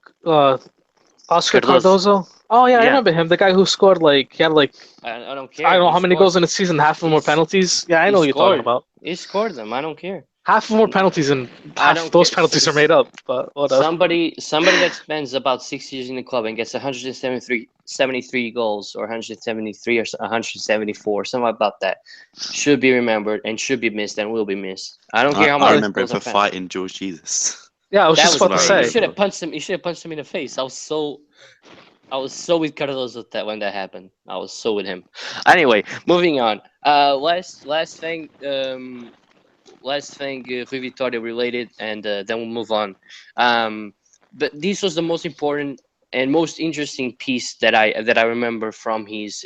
S3: Oscar Cardoso? Oh yeah, I remember him. The guy who scored he had
S1: I don't care.
S3: I don't know how many goals in the season. Half of them were penalties. Yeah, I know what you're talking about.
S1: He scored them. I don't care.
S3: Half of them were penalties, and half those penalties are made up. But whatever.
S1: Somebody that spends about 6 years in the club and gets 173 goals, or 173 or 174, something about that, should be remembered and should be missed and will be missed. I don't care how much.
S2: I remember him for fighting George Jesus.
S3: Yeah, I was just about to say.
S1: You should have punched him. You should have punched him in the face. I was so with Cardoso that when that happened. I was so with him. Anyway, moving on. Last thing. Rui Vitória related, and then we'll move on. But this was the most important and most interesting piece that I remember from his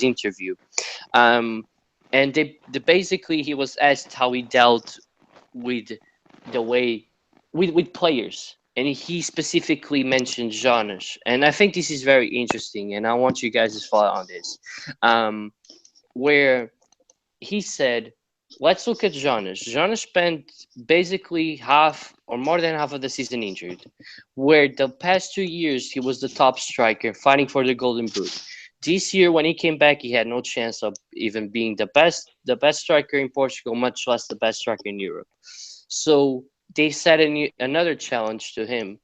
S1: interview. And basically he was asked how he dealt with the way with players, and he specifically mentioned Jonas, and I think this is very interesting, and I want you guys to follow on this, where he said, let's look at Jonas. Jonas spent basically half or more than half of the season injured, where the past 2 years he was the top striker fighting for the Golden Boot. This year, when he came back, he had no chance of even being the best striker in Portugal, much less the best striker in Europe. So they set another challenge to him,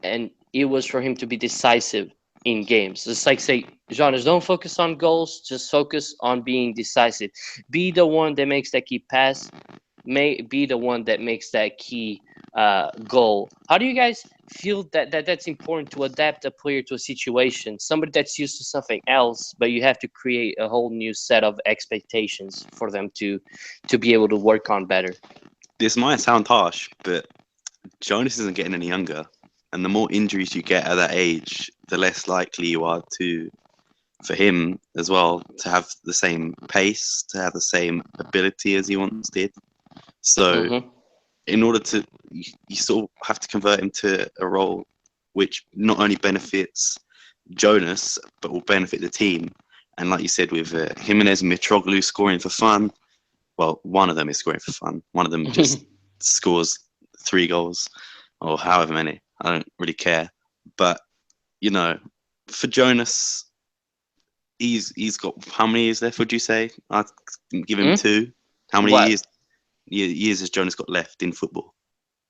S1: and it was for him to be decisive in games. It's like say, Jonas, don't focus on goals, just focus on being decisive. Be the one that makes that key pass, may be the one that makes that key goal. How do you guys feel that's important to adapt a player to a situation? Somebody that's used to something else, but you have to create a whole new set of expectations for them to be able to work on better.
S2: This might sound harsh, but Jonas isn't getting any younger. And the more injuries you get at that age, the less likely you are for him as well, to have the same pace, to have the same ability as he once did. So in order to, you sort of have to convert him to a role which not only benefits Jonas, but will benefit the team. And like you said, with Jimenez and Mitroglou scoring for fun, well, one of them is scoring for fun. One of them just scores 3 goals or however many. I don't really care. But, you know, for Jonas, he's got, how many years left, would you say? I'd give him 2. How many years has Jonas got left in football?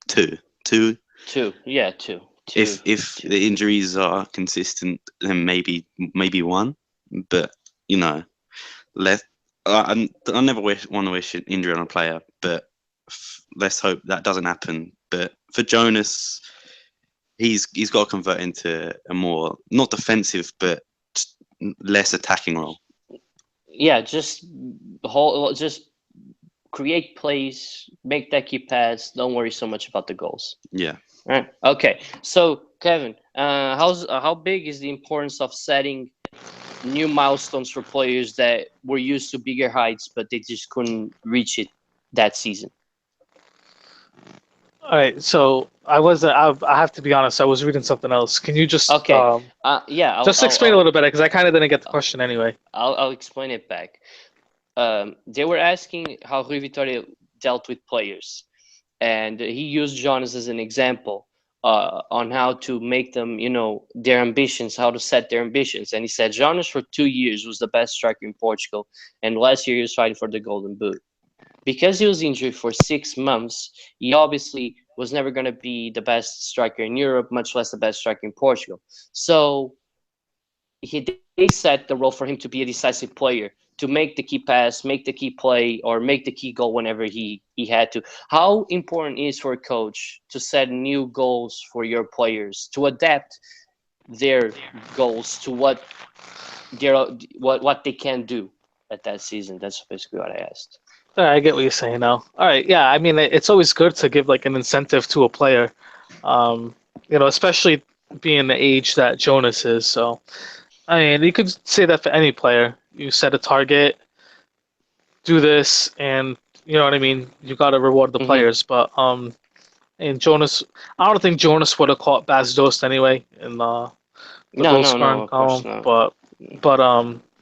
S2: 2. 2?
S1: 2. Yeah, 2.
S2: If the injuries are consistent, then maybe 1. But, you know, I never want to wish an injury on a player, but let's hope that doesn't happen. But for Jonas, he's got to convert into a more, not defensive, but less attacking role.
S1: Yeah, just create plays, make that key pass. Don't worry so much about the goals.
S2: Yeah.
S1: Right. Okay. So, Kevin, how big is the importance of setting new milestones for players that were used to bigger heights, but they just couldn't reach it that season?
S3: All right, so I have to be honest. I was reading something else. Can you just
S1: yeah,
S3: just explain a little bit, because I kind of didn't get the question anyway.
S1: I'll explain it back. They were asking how Rui Vitória dealt with players, and he used Jonas as an example on how to make them, their ambitions, how to set their ambitions. And he said Jonas for 2 years was the best striker in Portugal, and last year he was fighting for the Golden Boot. Because he was injured for 6 months, he obviously was never going to be the best striker in Europe, much less the best striker in Portugal. So they set the role for him to be a decisive player, to make the key pass, make the key play, or make the key goal whenever he had to. How important is for a coach to set new goals for your players, to adapt their goals to what they can do at that season? That's basically what I asked.
S3: I get what you're saying now. All right, yeah. I mean, it's always good to give like an incentive to a player, especially being the age that Jonas is. So, I mean, you could say that for any player. You set a target, do this, and you know what I mean. You got to reward the players. But and Jonas, I don't think Jonas would have caught Bas Dost anyway in the goal scoring column. But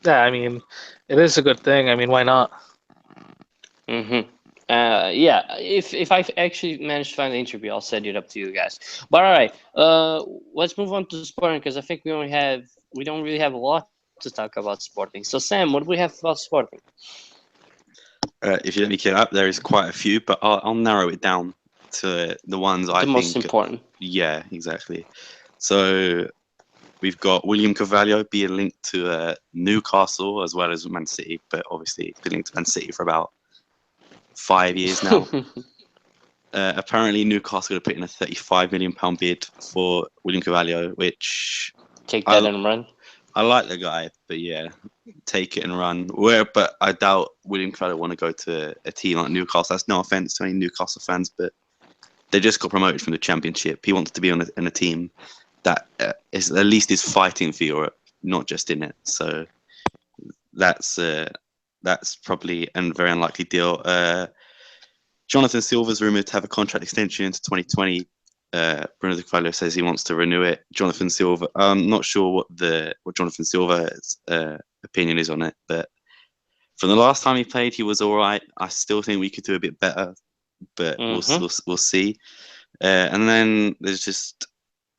S3: yeah, I mean, it is a good thing. I mean, why not?
S1: Yeah, if I actually manage to find the interview, I'll send it up to you guys. But all right, let's move on to Sporting, because I think we don't really have a lot to talk about Sporting. So Sam, what do we have about Sporting?
S2: If you let me get up, there is quite a few, but I'll narrow it down to the ones I think
S1: most important.
S2: Yeah, exactly. So we've got William Carvalho being linked to Newcastle as well as Man City, but obviously been linked to Man City for about 5 years now. Apparently, Newcastle are put in a £35 million bid for William Carvalho, which
S1: take that and run.
S2: I like the guy, but yeah, take it and run. But I doubt William Carvalho want to go to a team like Newcastle. That's no offense to any Newcastle fans, but they just got promoted from the Championship. He wants to be on a team that is at least is fighting for Europe, not just in it. So that's probably a very unlikely deal. Jonathan Silva's rumoured to have a contract extension into 2020. Bruno de Carvalho says he wants to renew it. Jonathan Silva, I'm not sure what Jonathan Silva's opinion is on it, but from the last time he played, he was all right. I still think we could do a bit better, but we'll see. And then there's just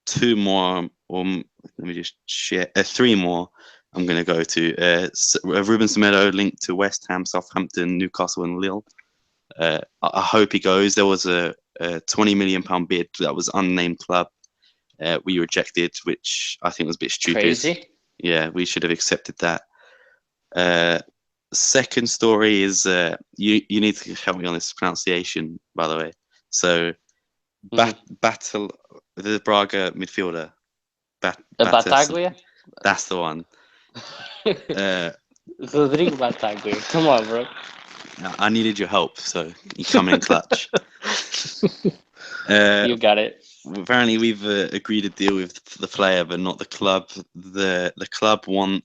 S2: 2 more, or let me just share 3 more. I'm going to go to Ruben Semedo linked to West Ham, Southampton, Newcastle, and Lille. I hope he goes. There was a £20 million bid that was unnamed club. We rejected, which I think was a bit stupid.
S1: Crazy.
S2: Yeah, we should have accepted that. Second story is you need to help me on this pronunciation, by the way. So, Battle the Braga midfielder.
S1: Battaglia?
S2: That's the one.
S1: Rodrigo Battaglia. Come on, bro.
S2: I needed your help, so you come in clutch.
S1: You got it.
S2: Apparently, we've agreed a deal with the player, but not the club. The club want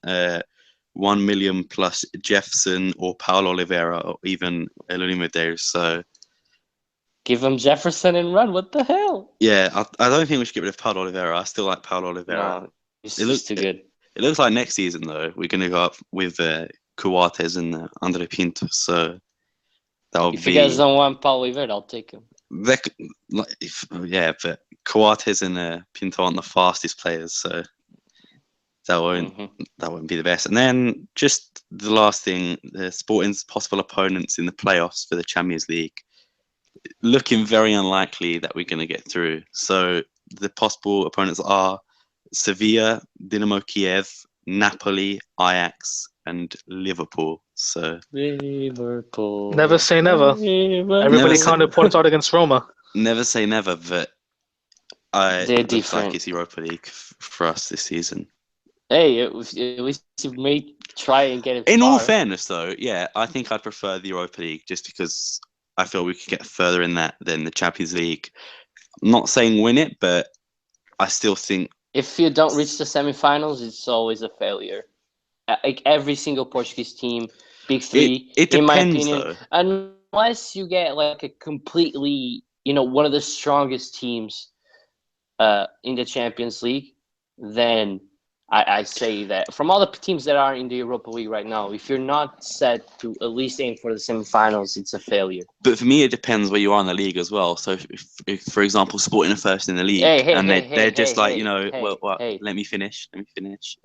S2: 1 million plus Jefferson or Paulo Oliveira or even Eloni Medeiros. So
S1: Give him Jefferson and run. What the hell?
S2: Yeah, I don't think we should get rid of Paulo Oliveira. I still like Paulo Oliveira.
S1: No, he's
S2: It
S1: just too good.
S2: It looks like next season though we're going to go up with Coates and Andre Pinto. So that'll
S1: If you guys don't want Paulo Oliveira, I'll take him.
S2: but Coates and Pinto aren't the fastest players, so that won't be the best. And then just the last thing, the Sporting's possible opponents in the playoffs for the Champions League, looking very unlikely that we're going to get through. So the possible opponents are Sevilla, Dynamo Kiev, Napoli, Ajax, and Liverpool. So
S1: Liverpool.
S3: Never say never. Everybody counted Porto against Roma.
S2: Never say never, but it looks like it's Europa League for us this season.
S1: Hey, at least you may try and get it.
S2: In all fairness, though, yeah, I think I'd prefer the Europa League just because I feel we could get further in that than the Champions League. I'm not saying win it, but I still think
S1: if you don't reach the semifinals, it's always a failure. Like every single Portuguese team, big three,
S2: it depends,
S1: in my opinion,
S2: though.
S1: Unless you get like a completely, one of the strongest teams in the Champions League, then I say that from all the teams that are in the Europa League right now, if you're not set to at least aim for the semifinals, it's a failure.
S2: But for me, it depends where you are in the league as well. So, if for example, Sporting are first in the league, they're just let me finish.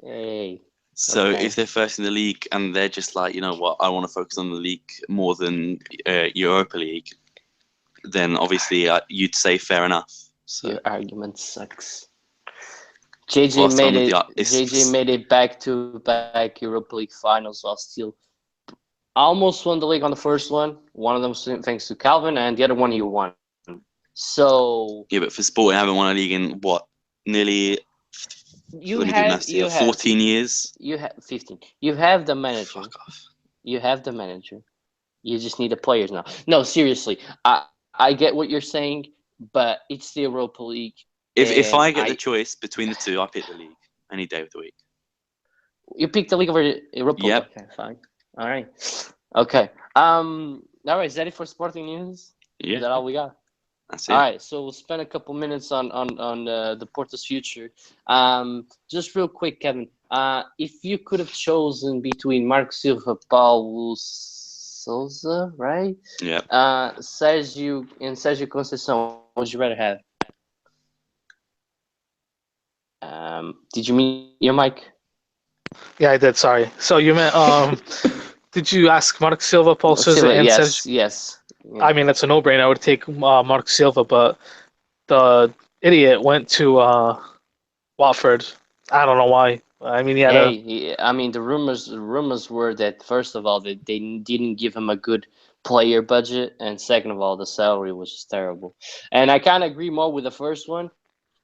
S1: Hey.
S2: So if they're first in the league and they're just like, you know what, I want to focus on the league more than Europa League, then obviously you'd say fair enough. So
S1: your argument sucks. JJ made it back-to-back Europa League finals while still almost won the league on the first one. One of them thanks to Calvin, and the other one he won. So
S2: yeah, but for Sporting, I haven't won a league in nearly 14 years.
S1: You have 15. You have the manager.
S2: Fuck off.
S1: You have the manager. You just need the players now. No, seriously, I get what you're saying, but it's the Europa League.
S2: If I get the choice between the two, I pick the league any day of the week.
S1: You pick the league over Europa League?
S2: Yep.
S1: Okay, fine. All right. Okay. All right, is that it for Sporting News?
S2: Yeah.
S1: Is that all we got?
S2: That's it.
S1: All right, so we'll spend a couple minutes on the Porto's future. Just real quick, Kevin. If you could have chosen between Marco Silva, Paulo Sousa, right?
S2: Yeah.
S1: Sergio Conceição, what would you rather have? Did you mute your mic?
S3: Yeah, I did. Sorry. So you meant did you ask Marco Silva, Paulo Sousa, and
S1: yes,
S3: Sergio?
S1: Yes. Yeah.
S3: I mean, it's a no-brainer. I would take Marco Silva, but the idiot went to Watford. I don't know why. I mean,
S1: the rumors were that first of all that they didn't give him a good player budget, and second of all, the salary was just terrible. And I kind of agree more with the first one.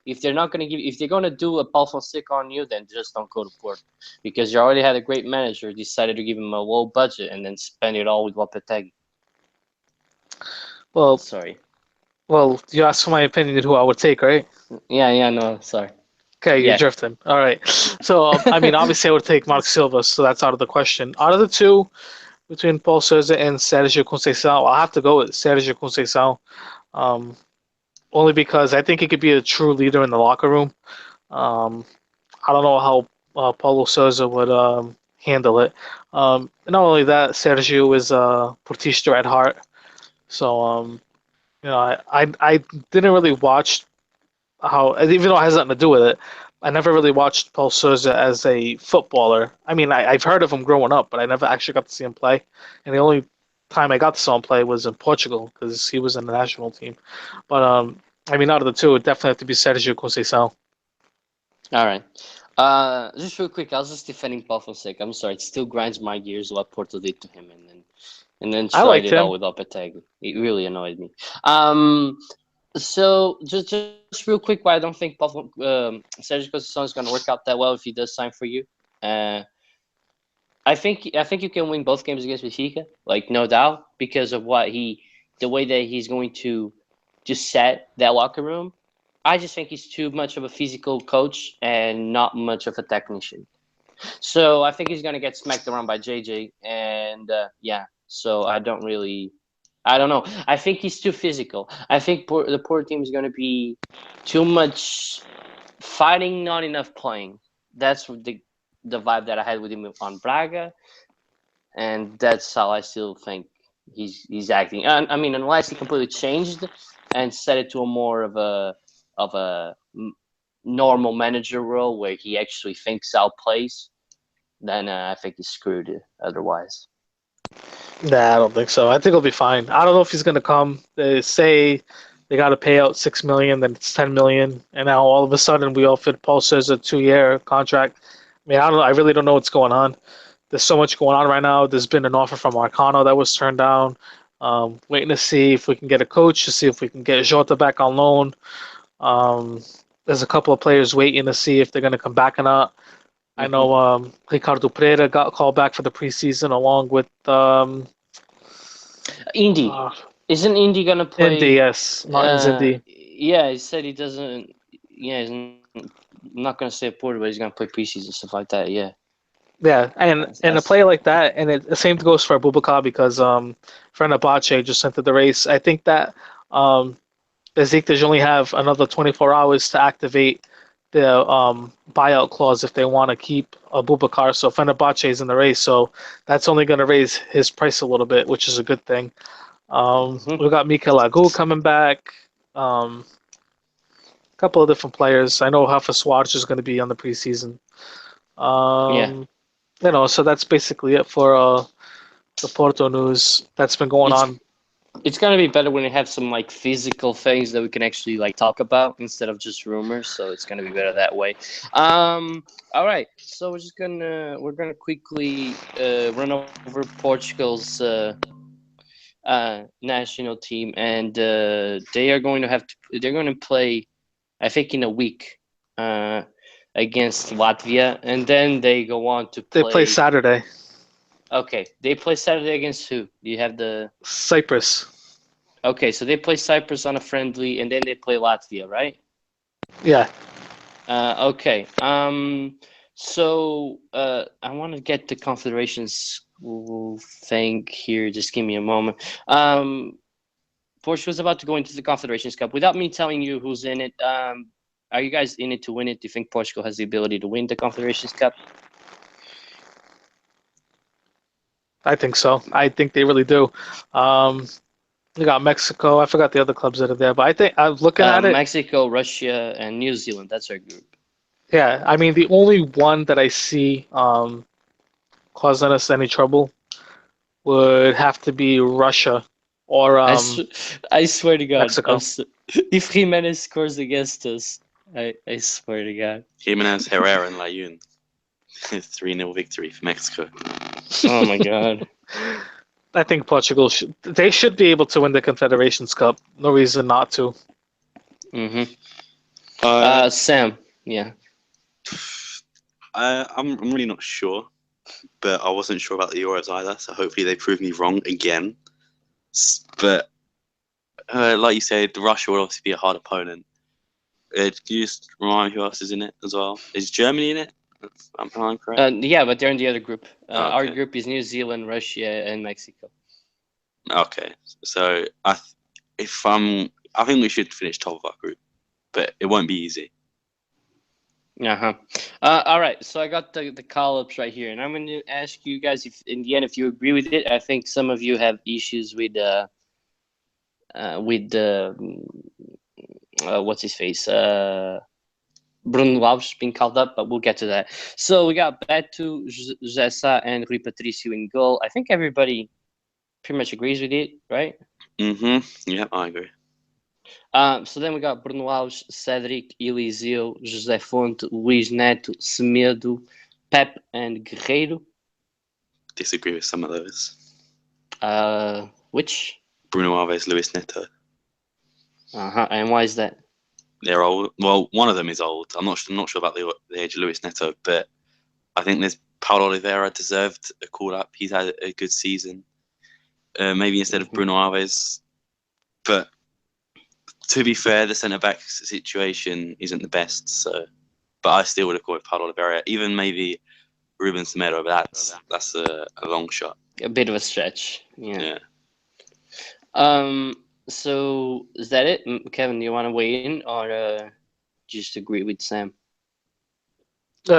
S1: If they're going to do a Paulo Fonseca on you, then just don't go to Porto, because you already had a great manager, decided to give him a low budget, and then spend it all with Lopetegui.
S3: Well,
S1: sorry.
S3: Well, you asked for my opinion of who I would take, right?
S1: Yeah, no, sorry.
S3: Okay, you're drifting. All right. So, I mean, obviously I would take Marco Silva, so that's out of the question. Out of the two, between Paulo Sousa and Sergio Conceição, I'll have to go with Sergio Conceição. Only because I think he could be a true leader in the locker room. I don't know how Paulo Sousa would handle it. Not only that, Sergio is a Portista at heart. So, I didn't really watch even though it has nothing to do with it, I never really watched Paulo Sousa as a footballer. I mean, I've heard of him growing up, but I never actually got to see him play. And the only time I got to see him play was in Portugal because he was in the national team. But I mean, out of the two, it would definitely have to be Sergio Conceição.
S1: All right. Just real quick, I was just defending Paulo Fonseca. I'm sorry, it still grinds my gears what Porto did to him, and then tried it all with Lopetegui. It really annoyed me. So just real quick, why I don't think Sergio Conceição is going to work out that well if he does sign for you. I think you can win both games against Benfica, like no doubt, because of the way that he's going to just set that locker room. I just think he's too much of a physical coach and not much of a technician. So I think he's going to get smacked around by JJ, and so I don't really I don't know. I think he's too physical. I think the poor team is going to be too much fighting, not enough playing. That's the vibe that I had with him on Braga, and that's how I still think he's acting. I mean, unless he completely changed and set it to a more of a normal manager role where he actually thinks out plays, then I think he's screwed otherwise.
S3: Nah, I don't think so. I think he'll be fine. I don't know if he's gonna come. They say they got to pay out 6 million, then it's 10 million, and now all of a sudden we offered Paul Says a 2-year contract. I mean, I don't. I really don't know what's going on. There's so much going on right now. There's been an offer from Arcano that was turned down. Waiting to see if we can get a coach, to see if we can get Jota back on loan. Um, there's a couple of players waiting to see if they're going to come back or not. I know Ricardo Pereira got called back for the preseason along with
S1: Indy. Isn't Indy gonna play?
S3: Indy, yes, Martin Indy.
S1: Yeah, he said he doesn't. Yeah, he's not gonna stay at Porto, but he's gonna play preseason stuff like that. Yeah.
S3: Yeah, and a player like that, and the same goes for Abubakar because Fenerbahce just entered the race. I think that Besiktas only have another 24 hours to activate the buyout clause if they want to keep Abubakar. So Fenerbahce is in the race, so that's only going to raise his price a little bit, which is a good thing. We got Mikel Agu coming back. A couple of different players. I know Rafa Suarez is going to be on the preseason. So that's basically it for the Porto news that's been going on.
S1: It's gonna be better when we have some like physical things that we can actually like talk about instead of just rumors. So it's gonna be better that way. All right, so we're gonna quickly run over Portugal's national team, and they're going to play, I think, in a week against Latvia, and then they go on to play.
S3: They play Saturday.
S1: Okay, they play Saturday against who? Do you have the
S3: Cyprus?
S1: Okay, so they play Cyprus on a friendly, and then they play Latvia, right?
S3: Yeah.
S1: Okay. So I want to get the Confederations thing here. Just give me a moment. Portugal's about to go into the Confederations Cup. Without me telling you who's in it, are you guys in it to win it? Do you think Portugal has the ability to win the Confederations Cup?
S3: I think so. I think they really do. We got Mexico. I forgot the other clubs that are there, but I think I'm looking at it.
S1: Mexico, Russia, and New Zealand. That's our group.
S3: Yeah, I mean the only one that I see causing us any trouble would have to be Russia or
S1: I swear to God,
S3: Mexico.
S1: If Jimenez scores against us, I swear to God.
S2: Jimenez, Herrera, and Layun. 3-0 victory for Mexico.
S1: Oh my God.
S3: I think Portugal should be able to win the Confederations Cup. No reason not to.
S1: Sam, yeah.
S2: I'm really not sure, but I wasn't sure about the Euros either. So hopefully they prove me wrong again. But like you said, Russia will obviously be a hard opponent. Can you just remind me who else is in it as well? Is Germany in it? I'm correct.
S1: Yeah, but they're in the other group.
S2: Okay.
S1: Our group is New Zealand, Russia, and Mexico.
S2: Okay, so I think we should finish top of our group, but it won't be easy.
S1: All right, so I got the call-ups right here, and I'm going to ask you guys if, in the end, if you agree with it. I think some of you have issues with what's his face, Bruno Alves being called up, but we'll get to that. So we got Beto, José Sá, and Rui Patricio in goal. I think everybody pretty much agrees with it, right?
S2: Yeah, I agree.
S1: So then we got Bruno Alves, Cedric, Eliseu, José Fonte, Luís Neto, Semedo, Pep, and Guerreiro.
S2: Disagree with some of those.
S1: Which?
S2: Bruno Alves, Luis Neto.
S1: And why is that?
S2: They're old. Well, one of them is old. I'm not sure about the age of Luis Neto, but I think there's Paulo Oliveira deserved a call up. He's had a good season. Maybe instead of Bruno Alves. But to be fair, the centre back situation isn't the best. So, but I still would have called Paulo Oliveira. Even maybe Ruben Semedo, but that's a long shot.
S1: A bit of a stretch. Yeah. So is that it, Kevin? Do you want to weigh in or just agree with Sam?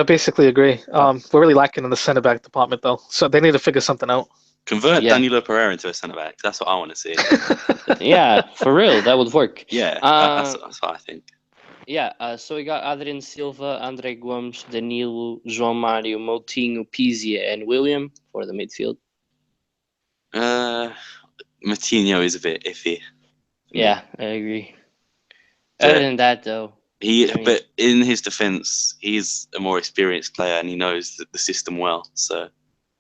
S3: Basically agree.
S1: Oh,
S3: We're really lacking in the center back department though, so they need to figure something out.
S2: Convert
S1: yeah,
S2: Danilo Pereira into a centre back. That's what I want to see.
S1: yeah, for real, that would work.
S2: Yeah, that's what I think.
S1: Yeah. So we got Adrian Silva, Andre Gomes, Danilo, João Mário, Moutinho, Pizzi, and William for the midfield.
S2: Matinho is a bit iffy.
S1: Yeah, I agree.
S2: But
S1: Other than that, though, I mean,
S2: but in his defence, he's a more experienced player and he knows the system well. So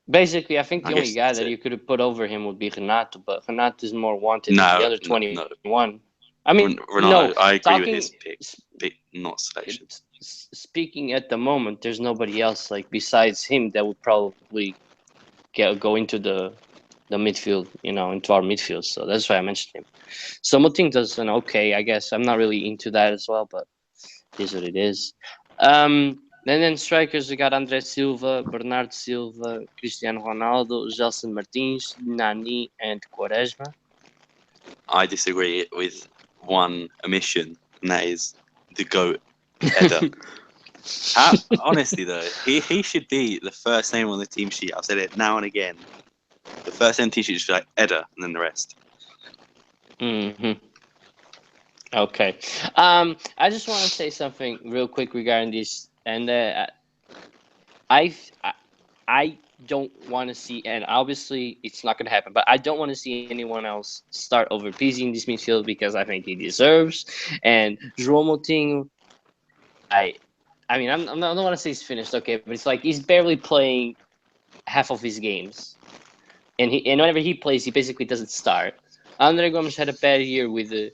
S1: basically, I think
S2: I
S1: the only
S2: guess
S1: guy
S2: that's
S1: that
S2: it.
S1: you could have put over him would be Renato, but Renato is more wanted than the
S2: No,
S1: other
S2: no,
S1: 21. I mean,
S2: Renato.
S1: no,
S2: I agree with
S1: talking,
S2: his pick, not selection.
S1: speaking at the moment, there's nobody else like besides him that would probably go into the midfield, into our midfield. So that's why I mentioned him. So Moutinho does an okay, I guess. I'm not really into that as well, but it is what it is. And then strikers, we got André Silva, Bernardo Silva, Cristiano Ronaldo, Gelson Martins, Nani, and Quaresma.
S2: I disagree with one omission, and that is the GOAT, Eder. Honestly, though, he should be the first name on the team sheet. I've said it now and again. The first name team sheet should be like Eder, and then the rest.
S1: Okay. I just want to say something real quick regarding this, and I don't want to see, and obviously it's not going to happen, but I don't want to see anyone else start over Pizzi in this midfield because I think he deserves. And João Moutinho, I mean, I don't want to say he's finished, okay, but it's like he's barely playing half of his games, and whenever he plays, he basically doesn't start. Andre Gomes had a bad year with the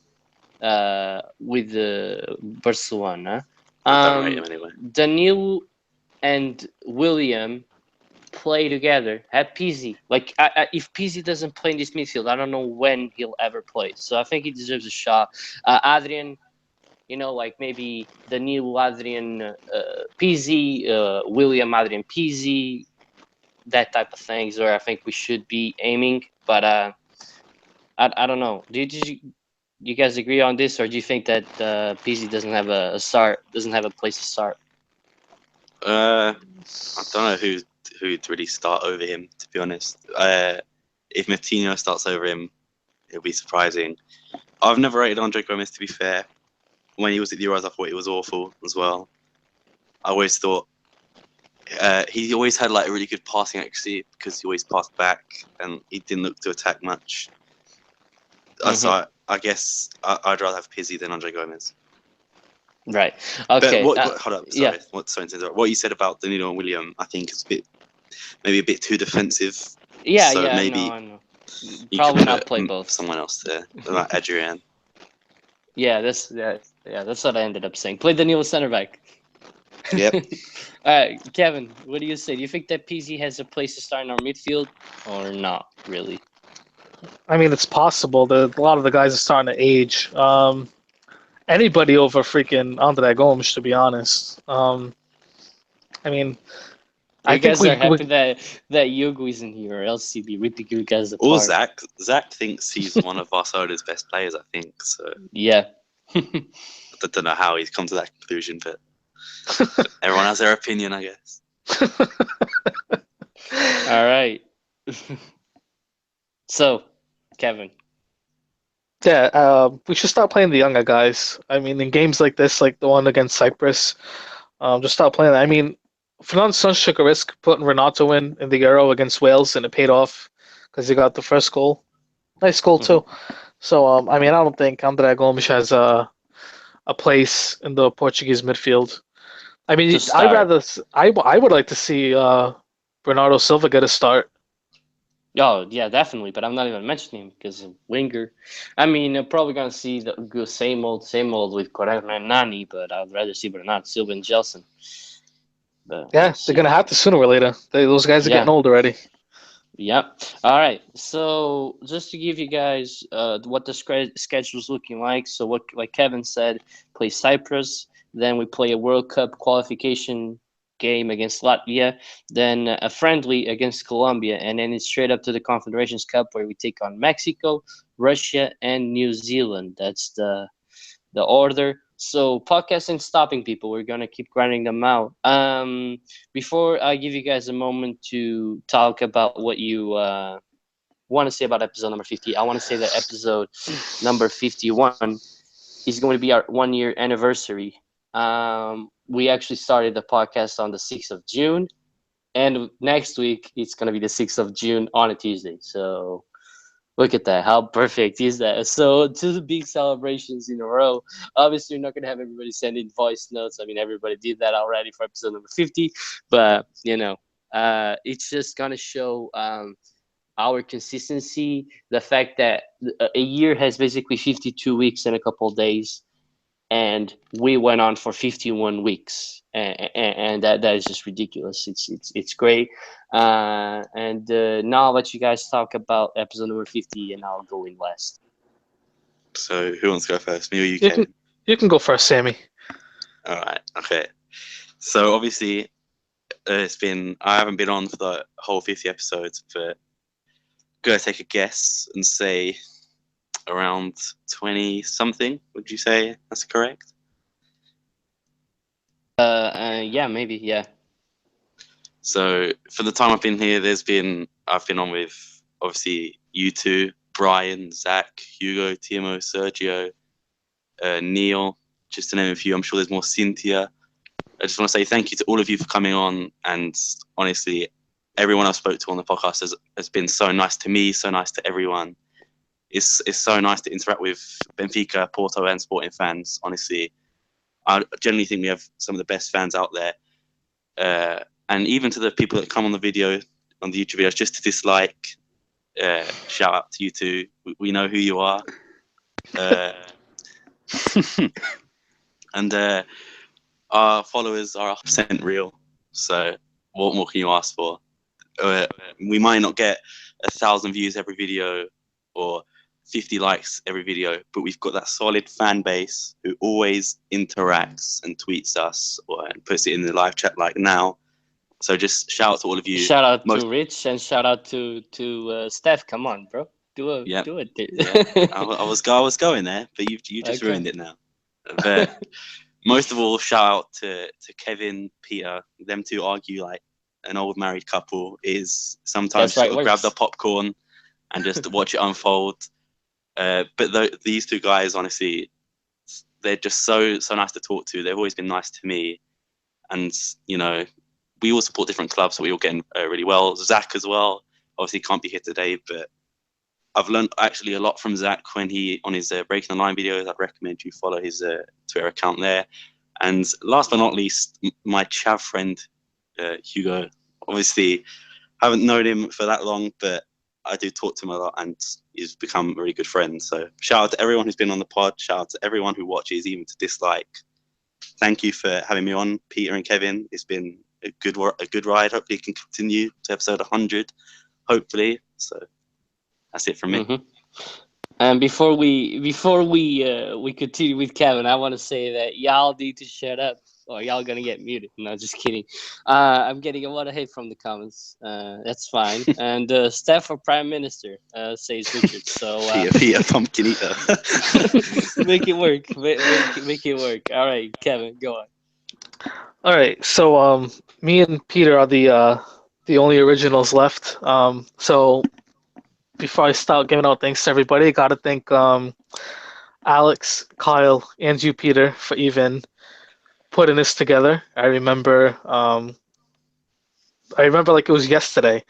S1: Barcelona.
S2: I don't rate him anyway.
S1: Danilo and William play together. Have Pizzi. Like, if Pizzi doesn't play in this midfield, I don't know when he'll ever play. So I think he deserves a shot. Adrian, like maybe Danilo, Adrian, Pizzi, William, Adrian, Pizzi, that type of things where I think we should be aiming. But I don't know. Did you guys agree on this, or do you think that Pizzi doesn't have a start, doesn't have a place to start?
S2: I don't know who'd really start over him, to be honest. If Moutinho starts over him, it'll be surprising. I've never rated Andre Gomes, to be fair. When he was at the Euros, I thought he was awful as well. I always thought he always had like a really good passing accuracy because he always passed back and he didn't look to attack much. So I guess I'd rather have Pizzi than Andre Gomes.
S1: Right. Okay.
S2: But hold up. Sorry.
S1: Yeah.
S2: Sorry to interrupt. What you said about Danilo and William, I think is maybe a bit too defensive.
S1: Yeah.
S2: So
S1: yeah.
S2: maybe
S1: I know.
S2: you
S1: Probably
S2: could
S1: not
S2: put
S1: play both.
S2: someone else there, like Adrian.
S1: Yeah. That's what I ended up saying. Play Danilo center back.
S2: Yep.
S1: All right, Kevin. What do you say? Do you think that Pizzi has a place to start in our midfield, or not really?
S3: I mean, it's possible that a lot of the guys are starting to age. Anybody over freaking Andre Gomes, to be honest. I mean, I
S1: You
S3: think
S1: guys are happy that Hugo isn't here, or else he'd be ripping you guys apart.
S2: Or Zach. Zach thinks he's one of Barcelona's best players, I think. So
S1: yeah.
S2: I don't know how he's come to that conclusion, but everyone has their opinion, I guess.
S1: All right. So, Kevin.
S3: Yeah, we should start playing the younger guys. I mean, in games like this, like the one against Cyprus, just stop playing that. I mean, Fernando Santos took a risk putting Renato in the Euro against Wales, and it paid off because he got the first goal. Nice goal too. So, I mean, I don't think Andre Gomes has a place in the Portuguese midfield. I mean, I would like to see Bernardo Silva get a start.
S1: Oh, yeah, definitely. But I'm not even mentioning him because of winger. I mean, I'm probably going to see the same old with Quaresma and Nani, but I'd rather see Bernardo Silva and Gelson.
S3: Yeah, they're going to have to sooner or later. Those guys are getting old already.
S1: Yep. All right. So just to give you guys what the schedule is looking like. So what, like Kevin said, play Cyprus. Then we play a World Cup qualification game against Latvia. Then a friendly against Colombia, and then it's straight up to the Confederations Cup where we take on Mexico, Russia, and New Zealand. That's the order. So podcast ain't stopping, people. We're gonna keep grinding them out. Before I give you guys a moment to talk about what you want to say about episode number 50, I want to say that episode number 51 is going to be our 1 year anniversary. We actually started the podcast on the 6th of June, and next week it's going to be the 6th of June on a Tuesday. So look at that. How perfect is that? So two big celebrations in a row. Obviously, we're not going to have everybody send in voice notes. I mean, everybody did that already for episode number 50. But, it's just going to show our consistency. The fact that a year has basically 52 weeks and a couple of days. And we went on for 51 weeks. And that is just ridiculous. It's great. And now I'll let you guys talk about episode number 50, and I'll go in last.
S2: So who wants to go first? Me or you,
S3: You
S2: Kevin?
S3: you can go first, Sammy.
S2: All right. Okay. So obviously, I haven't been on for the whole 50 episodes, but go take a guess and say around 20 something. Would you say that's correct?
S1: Yeah, maybe, yeah.
S2: So for the time I've been here, I've been on with obviously you two, Brian, Zach, Hugo, Timo, Sergio, Neil, just to name a few. I'm sure there's more. Cynthia. I just want to say thank you to all of you for coming on, and honestly, everyone I've spoke to on the podcast has been so nice to me, so nice to everyone. It's so nice to interact with Benfica, Porto, and Sporting fans. Honestly, I generally think we have some of the best fans out there. And even to the people that come on the YouTube videos, just to dislike, shout out to you two. We know who you are. And our followers are 100% real. So what more can you ask for? We might not get 1,000 views every video or 50 likes every video, but we've got that solid fan base who always interacts and tweets us and puts it in the live chat like now. So just shout out to all of you.
S1: Shout out to Rich and shout out to Steph. Come on, bro. Do it.
S2: Yeah. I was going there, but you just ruined it now. But most of all, shout out to Kevin, Peter. Them two argue like an old married couple. Is sometimes grab the popcorn and just watch it unfold. But these two guys, honestly, they're just so nice to talk to. They've always been nice to me, and we all support different clubs, so we all get really well. Zach as well. Obviously, can't be here today, but I've learned actually a lot from Zach when on his Breaking the Line videos. I'd recommend you follow his Twitter account there. And last but not least, my chav friend, Hugo. Obviously, haven't known him for that long, but I do talk to him a lot, and he's become a really good friend. So shout out to everyone who's been on the pod. Shout out to everyone who watches, even to dislike. Thank you for having me on, Peter and Kevin. It's been a good ride. Hopefully it can continue to episode 100, hopefully. So that's it from me.
S1: Mm-hmm. And before we continue with Kevin, I want to say that y'all need to shut up, or y'all gonna get muted. No, just kidding. I'm getting a lot of hate from the comments. That's fine. And Steph for Prime Minister, says Richard. So
S2: Peter pumpkin eater.
S1: make it work. Make it work. All right, Kevin, go on.
S3: All right, so me and Peter are the only originals left. So before I start giving out thanks to everybody, I gotta thank Alex, Kyle, and you, Peter, for even putting this together. I remember like it was yesterday.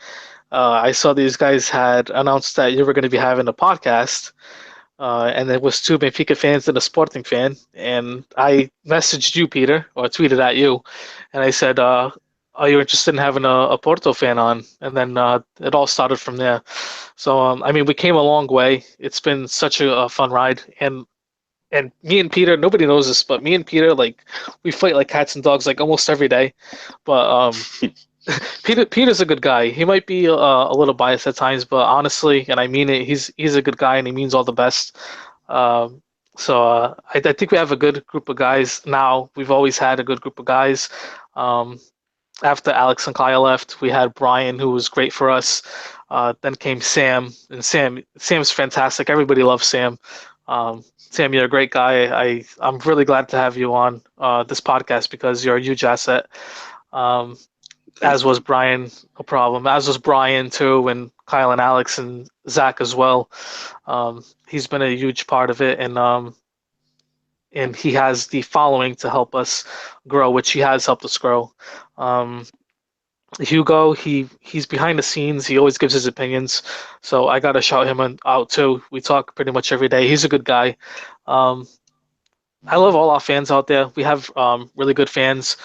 S3: I saw these guys had announced that you were going to be having a podcast. And there was two Benfica fans and a Sporting fan, and I messaged you, Peter, or tweeted at you, and I said, "Are you interested in having a Porto fan on?" And then it all started from there. So I mean, we came a long way. It's been such a fun ride, and me and Peter, nobody knows this, but me and Peter, like, we fight like cats and dogs, like almost every day. But Peter's a good guy. He might be a little biased at times, but honestly, and I mean it, he's a good guy, and he means all the best. So I think we have a good group of guys now. We've always had a good group of guys. After Alex and Kyle left, we had Brian, who was great for us. Then came Sam, and Sam's fantastic. Everybody loves Sam. Sam, you're a great guy. I'm really glad to have you on this podcast because you're a huge asset. Um,
S2: Thanks,
S3: as was
S2: man.
S3: Brian, no problem. As was Brian too, and Kyle and Alex and Zach as well. He's been a huge part of it, and he has the following to help us grow, which he has helped us grow. Um, Hugo, he's behind the scenes. He always gives his opinions, so I gotta shout him out too. We talk pretty much every day. He's a good guy. Um, I love all our fans out there. We have really good fans.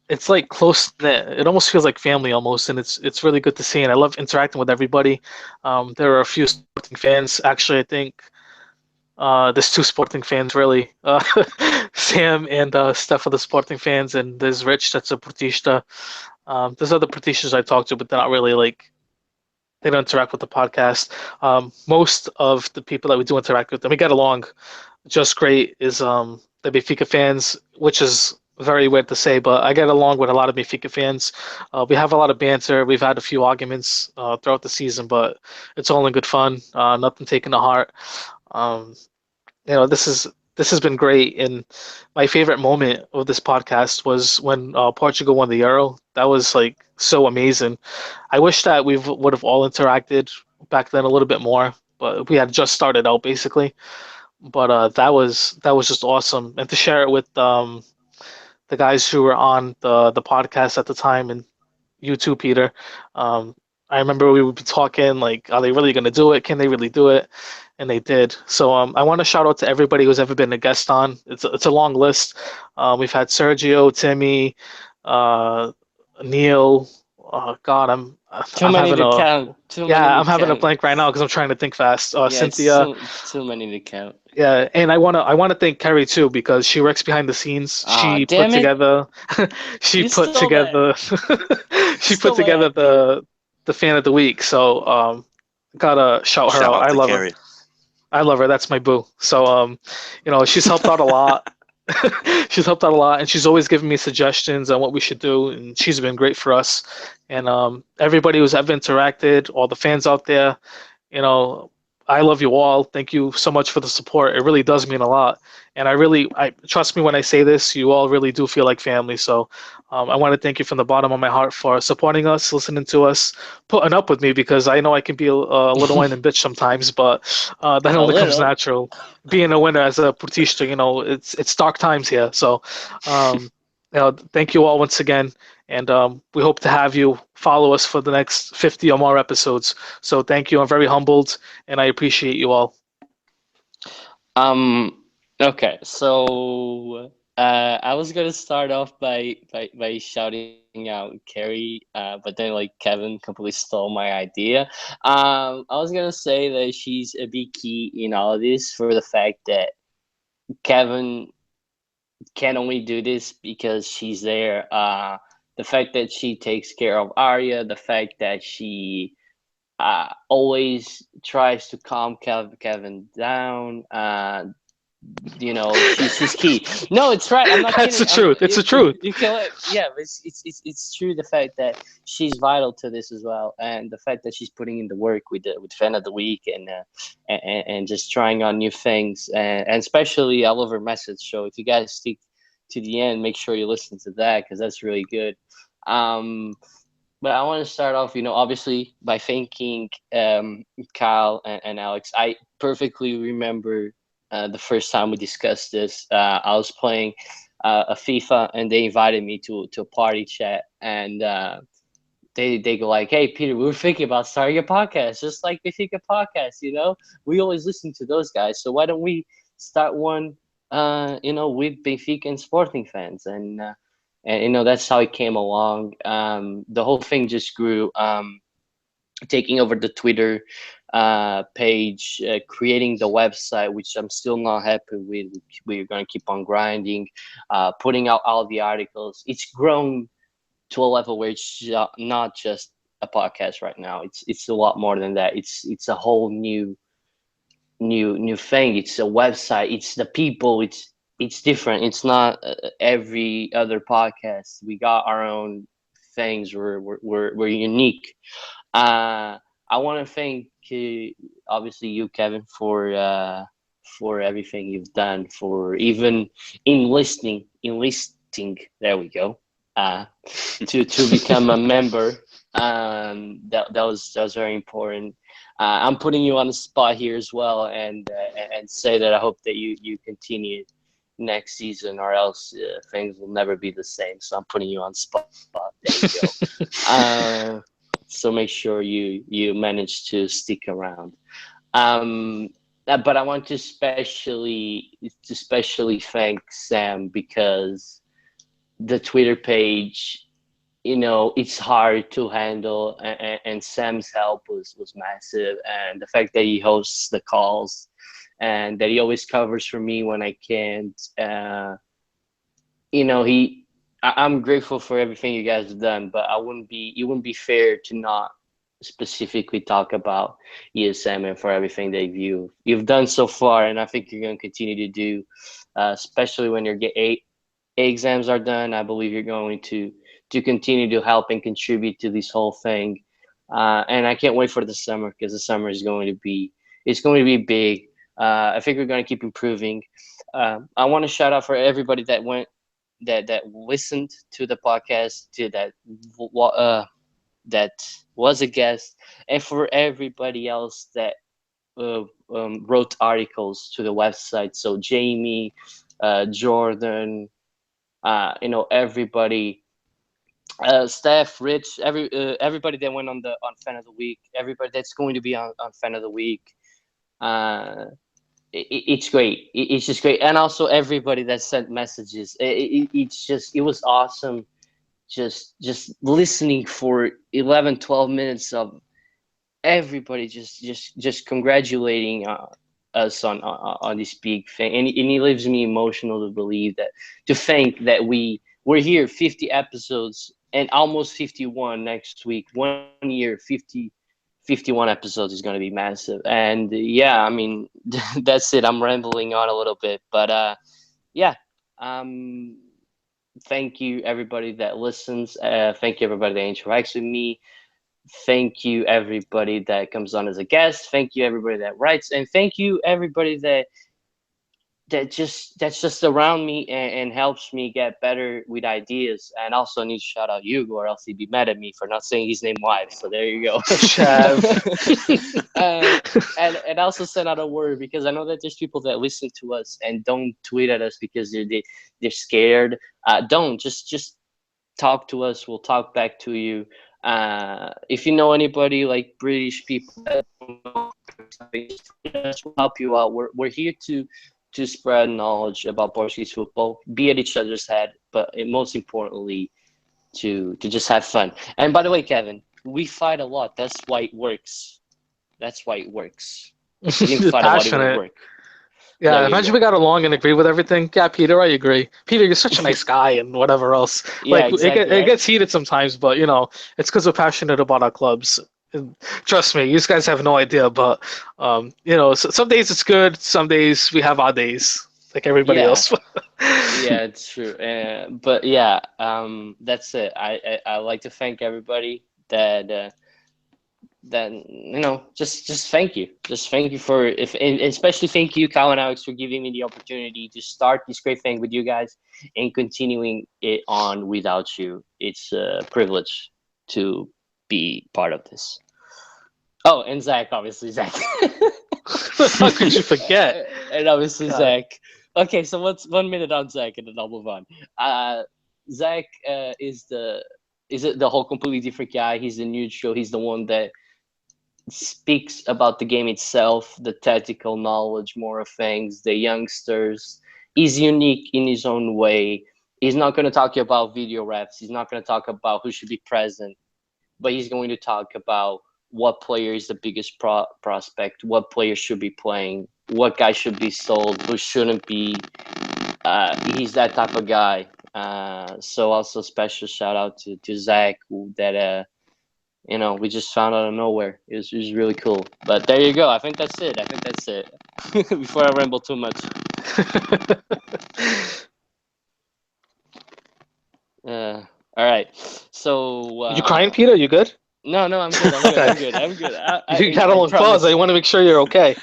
S3: It's like close knit. It almost feels like family almost, and it's really good to see. And I love interacting with everybody. There are a few Sporting fans. Actually, I think there's two Sporting fans really. Sam and Steph are the Sporting fans, and there's Rich that's a Portista. There's other Portistas I talk to, but they're not really like they don't interact with the podcast. Most of the people that we do interact with, and we get along just great, is the Benfica fans, which is very weird to say, but I get along with a lot of Benfica fans. We have a lot of banter. We've had a few arguments throughout the season, but it's all in good fun. Nothing taken to heart. Um, this has been great, and my favorite moment of this podcast was when Portugal won the Euro. That was like so amazing. I wish that we would have all interacted back then a little bit more, but we had just started out basically. But that was just awesome, and to share it with the guys who were on the podcast at the time, and you too, Peter. Um, I remember we would be talking like, are they really going to do it? Can they really do it? And they did. So I want to shout out to everybody who's ever been a guest on. It's a long list. We've had Sergio, Timmy, uh, Neil. God,
S1: Too
S3: I'm
S1: many
S3: having
S1: to
S3: a
S1: count. Too many
S3: yeah,
S1: to
S3: I'm having a
S1: count.
S3: blank right now because I'm trying to think fast.
S1: Yeah, it's
S3: Cynthia,
S1: too many to count.
S3: yeah, and I wanna thank Carrie too because she works behind the scenes.
S1: Ah, damn it!
S3: She
S1: You
S3: put
S1: stole that.
S3: together
S1: You
S3: she put
S1: stole my
S3: together
S1: idea.
S3: the fan of the week. So gotta shout her
S2: Shout
S3: out.
S2: out
S3: I
S2: to
S3: love her.
S2: Kerry.
S3: I love her. That's my boo. So she's helped out a lot. She's helped out a lot, and she's always given me suggestions on what we should do, and she's been great for us. And everybody who's ever interacted, all the fans out there, you know, I love you all. Thank you so much for the support. It really does mean a lot. And I trust me when I say this, you all really do feel like family. So I want to thank you from the bottom of my heart for supporting us, listening to us, putting up with me because I know I can be a little whine and bitch sometimes, but that
S1: A
S3: only comes
S1: little.
S3: natural. Being a winner as a Pratista, it's dark times here. So thank you all once again. And we hope to have you follow us for the next 50 or more episodes. So thank you. I'm very humbled, and I appreciate you all.
S1: Um. Okay. So, I was gonna start off by shouting out Carrie, but then like Kevin completely stole my idea. I was gonna say that she's a big key in all of this for the fact that Kevin can only do this because she's there. The fact that she takes care of Arya, the fact that she always tries to calm Kevin down. She's key. No, it's right. I'm not
S3: That's the
S1: kidding.
S3: truth. It's
S1: You,
S3: the truth.
S1: you can, yeah, but it's true. The fact that she's vital to this as well, and the fact that she's putting in the work with fan of the week and just trying on new things, and especially I love her message. So if you guys stick to the end, make sure you listen to that because that's really good. Um, but I want to start off, obviously by thanking Kyle and Alex. I perfectly remember the first time we discussed this. I was playing a FIFA, and they invited me to a party chat, and they go like, "Hey, Peter, we were thinking about starting a podcast, just like the FIFA podcast. We always listen to those guys, so why don't we start one? With Benfica and Sporting fans, and that's how it came along. The whole thing just grew. Taking over the Twitter page, creating the website, which I'm still not happy with. We're going to keep on grinding, putting out all the articles. It's grown to a level where it's not just a podcast right now. It's a lot more than that. It's a whole new thing. It's a website. It's the people. It's different. It's not every other podcast. We got our own things were unique. I want to thank obviously you, Kevin, for everything you've done, for even enlisting. There we go. To become a member. That was very important. I'm putting you on the spot here as well, and say that I hope that you continue next season, or else things will never be the same. So I'm putting you on spot. There you go. So make sure you manage to stick around. Um, but I want to especially thank Sam, because the Twitter page, it's hard to handle, and Sam's help was massive, and the fact that he hosts the calls and that he always covers for me when I can't. I'm grateful for everything you guys have done, but it wouldn't be fair to not specifically talk about ESM and for everything that you've done so far, and I think you're going to continue to do, especially when your exams are done. I believe you're going to continue to help and contribute to this whole thing, and I can't wait for the summer, because the summer is going to be big. I think we're going to keep improving. I want to shout out for everybody that listened to the podcast, to that was a guest, and for everybody else that wrote articles to the website. So Jamie, Jordan, everybody, Steph, Rich, everybody that went on Fan of the Week, everybody that's going to be on Fan of the Week. It's great. It's just great, and also everybody that sent messages. It was awesome. Just listening for 11, 12 minutes of everybody just congratulating us on this big thing, and it leaves me emotional to believe that, to think that we're here 50 episodes and almost 51 next week. 1 year, 51 episodes is going to be massive. And yeah, I mean, that's it. I'm rambling on a little bit, but yeah. Thank you everybody that listens. Thank you everybody that interacts with me. Thank you everybody that comes on as a guest. Thank you everybody that writes, and thank you everybody that's just around me, and helps me get better with ideas. And also I need to shout out Hugo, or else he'd be mad at me for not saying his name live. So there you go.
S3: Chav.
S1: And also send out a word, because I know that there's people that listen to us and don't tweet at us because they're scared. Don't just talk to us. We'll talk back to you. If you know anybody, like British people that don't know, we'll help you out. We're here to spread knowledge about Portuguese football, be at each other's head, but most importantly, to just have fun. And by the way, Kevin, we fight a lot. That's why it works. That's why it works. We didn't fight a lot, it would
S3: Passionate.
S1: work.
S3: Yeah,
S1: There you
S3: imagine
S1: go.
S3: we got along and agree with everything. Yeah, Peter, I agree. Peter, you're such a nice guy, and whatever else.
S1: Yeah,
S3: Like
S1: exactly.
S3: it
S1: Right?
S3: gets heated sometimes, but it's because we're passionate about our clubs. And trust me, you guys have no idea. But some days it's good. Some days we have our days, like everybody
S1: Yeah,
S3: else.
S1: yeah, it's true. But yeah, that's it. I like to thank everybody that just thank you for, if and especially thank you, Kyle and Alex, for giving me the opportunity to start this great thing with you guys and continuing it on without you. It's a privilege to be part of this. Oh, and Zach, obviously, Zach.
S3: How could you forget?
S1: And obviously
S3: God.
S1: Zach. Okay, so what's 1 minute on Zach, and then I'll move on. Zach is the whole completely different guy. He's the neutral. He's the one that speaks about the game itself, the tactical knowledge, more of things, the youngsters. He's unique in his own way. He's not going to talk about video refs. He's not going to talk about who should be present, but he's going to talk about what player is the biggest prospect, what player should be playing, what guy should be sold, who shouldn't be. He's that type of guy. So also special shout out to Zach, that we just found out of nowhere. It was really cool. But there you go. I think that's it. Before I ramble too much. Uh, All right. So
S3: You crying, Peter? You good?
S1: No, I'm good. I'm good.
S3: You got a little
S1: promise.
S3: pause. I want to make sure you're okay.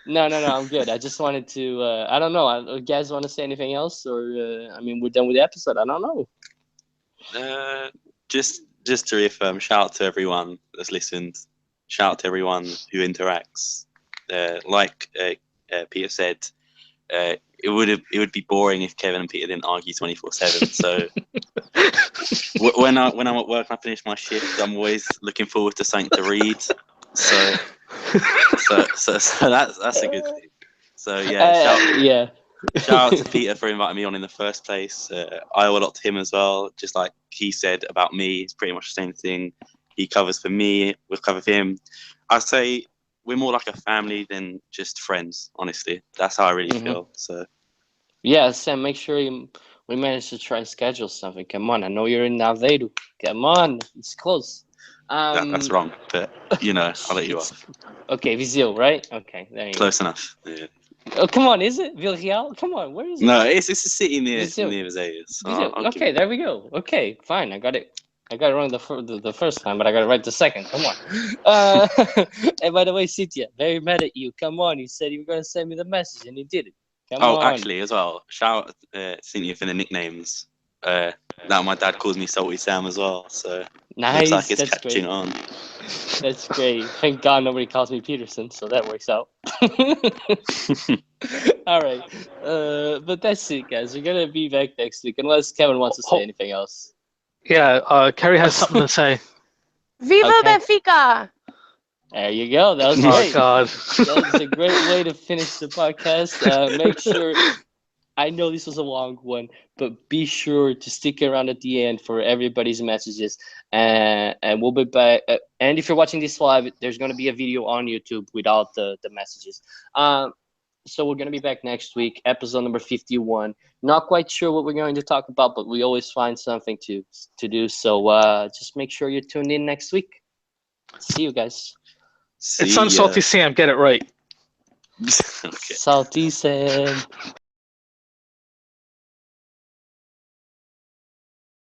S1: No, I'm good. I just wanted to. I don't know. You guys want to say anything else, or I mean, we're done with the episode. I don't know.
S2: Just to reaffirm, shout out to everyone that's listened. Shout out to everyone who interacts. Like Peter said, it would be boring if Kevin and Peter didn't argue 24/7. So when I'm at work and I finish my shift, I'm always looking forward to something to read. So that's a good thing. So yeah, shout out to Peter for inviting me on in the first place. I owe a lot to him as well. Just like he said about me, it's pretty much the same thing. He covers for me, we'll cover for him. I say we're more like a family than just friends. Honestly, that's how I really feel. So
S1: yeah, Sam, make sure we manage to try and schedule something. Come on, I know you're in Aveiro. Come on, it's close.
S2: That's wrong, but I'll let you off.
S1: Okay, Viseu, right? Okay, there you go.
S2: Close enough. Yeah.
S1: Oh, come on, is it Villarreal? Come on, where is it?
S2: No, it's a city near
S1: Viseu.
S2: Viseu. So
S1: okay, there we go. Okay, fine, I got it wrong the first time, but I got it right the second. Come on. And by the way, Sitya, very mad at you. Come on, you said you were going to send me the message, and you did it. Come on.
S2: Actually, as well, shout out Cynthia for the nicknames. Now my dad calls me Salty Sam as well, so
S1: nice.
S2: Looks like it's
S1: That's
S2: catching
S1: great.
S2: on.
S1: That's great. Thank God nobody calls me Peterson, so that works out. All right, but that's it, guys. We're gonna be back next week, unless Kevin wants to say anything else.
S3: Yeah, Kerry has something to say.
S4: Viva Benfica!
S1: There you go. That was great.
S3: Oh God,
S1: that was a great way to finish the podcast. Make sure. I know this was a long one, but be sure to stick around at the end for everybody's messages, and we'll be back. And if you're watching this live, there's going to be a video on YouTube without the messages. So we're going to be back next week, episode number 51. Not quite sure what we're going to talk about, but we always find something to do. So just make sure you're tuned in next week. See you guys.
S3: It's on Salty Sam. Get it right.
S2: Okay.
S1: Salty Sam.